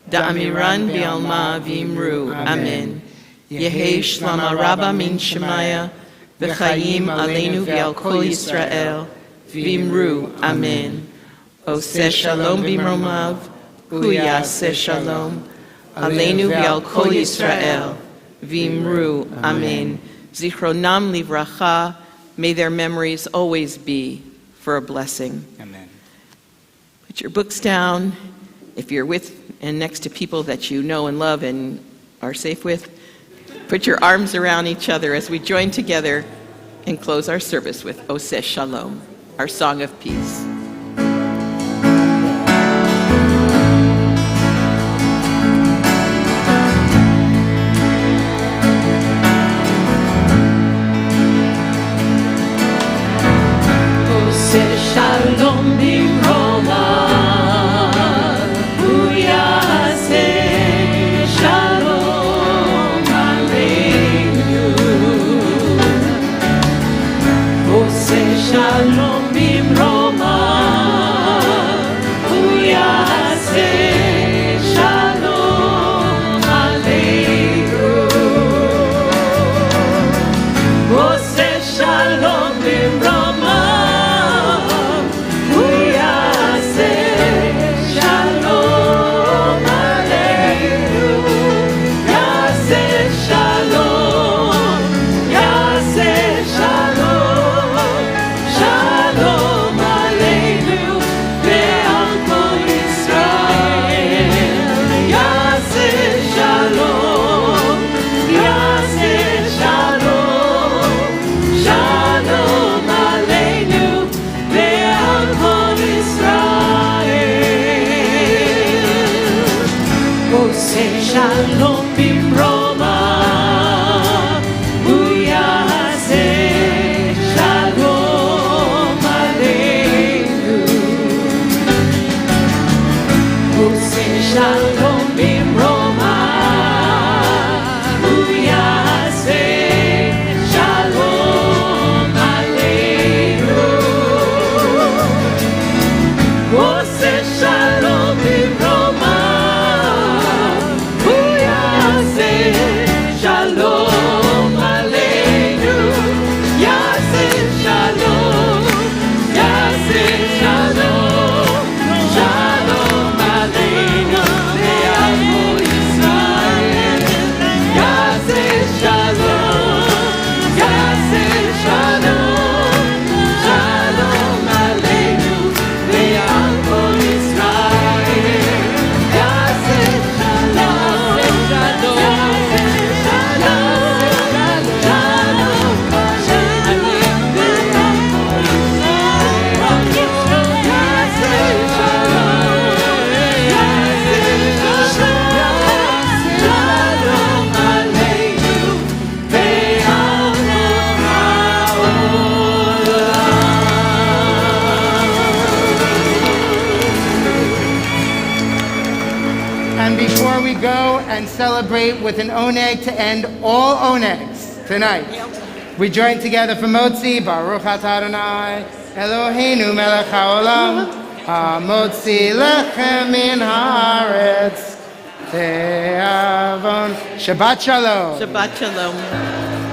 da'amiran bi'alma v'imru, Amen. Yehei shlama rabba min shemaya, v'chayim aleinu v'al kol Yisrael, v'imru, Amen. Oseh shalom b'mromav, hu yaseh shalom, aleinu v'al kol Yisrael, Vimru, Amen. Zichronam livracha, may their memories always be for a blessing. Amen. Put your books down. If you're with and next to people that you know and love and are safe with, put your arms around each other as we join together and close our service with Oseh Shalom, our song of peace. Shalom b'Roma, hu yaseh shalom aleinu. Oseh shalom b'Roma, hu yaseh shalom aleinu. Oseh shalom b'Roma. Shalom b'Roma, hu yaseh shalom aleinu. Oseh shalom b'Roma, hu yaseh shalom aleinu. Oseh shalom b'Roma. Shalom aleinu, yaseh shalom, yaseh shalom, shalom aleinu, ve'al And before we go and celebrate with an oneg to end all onegs tonight, we join together for Motzi, Baruch atah Adonai, Eloheinu melech haolam, ha-motzi lechem min haaretz, te'avon. Shabbat shalom. Shabbat shalom.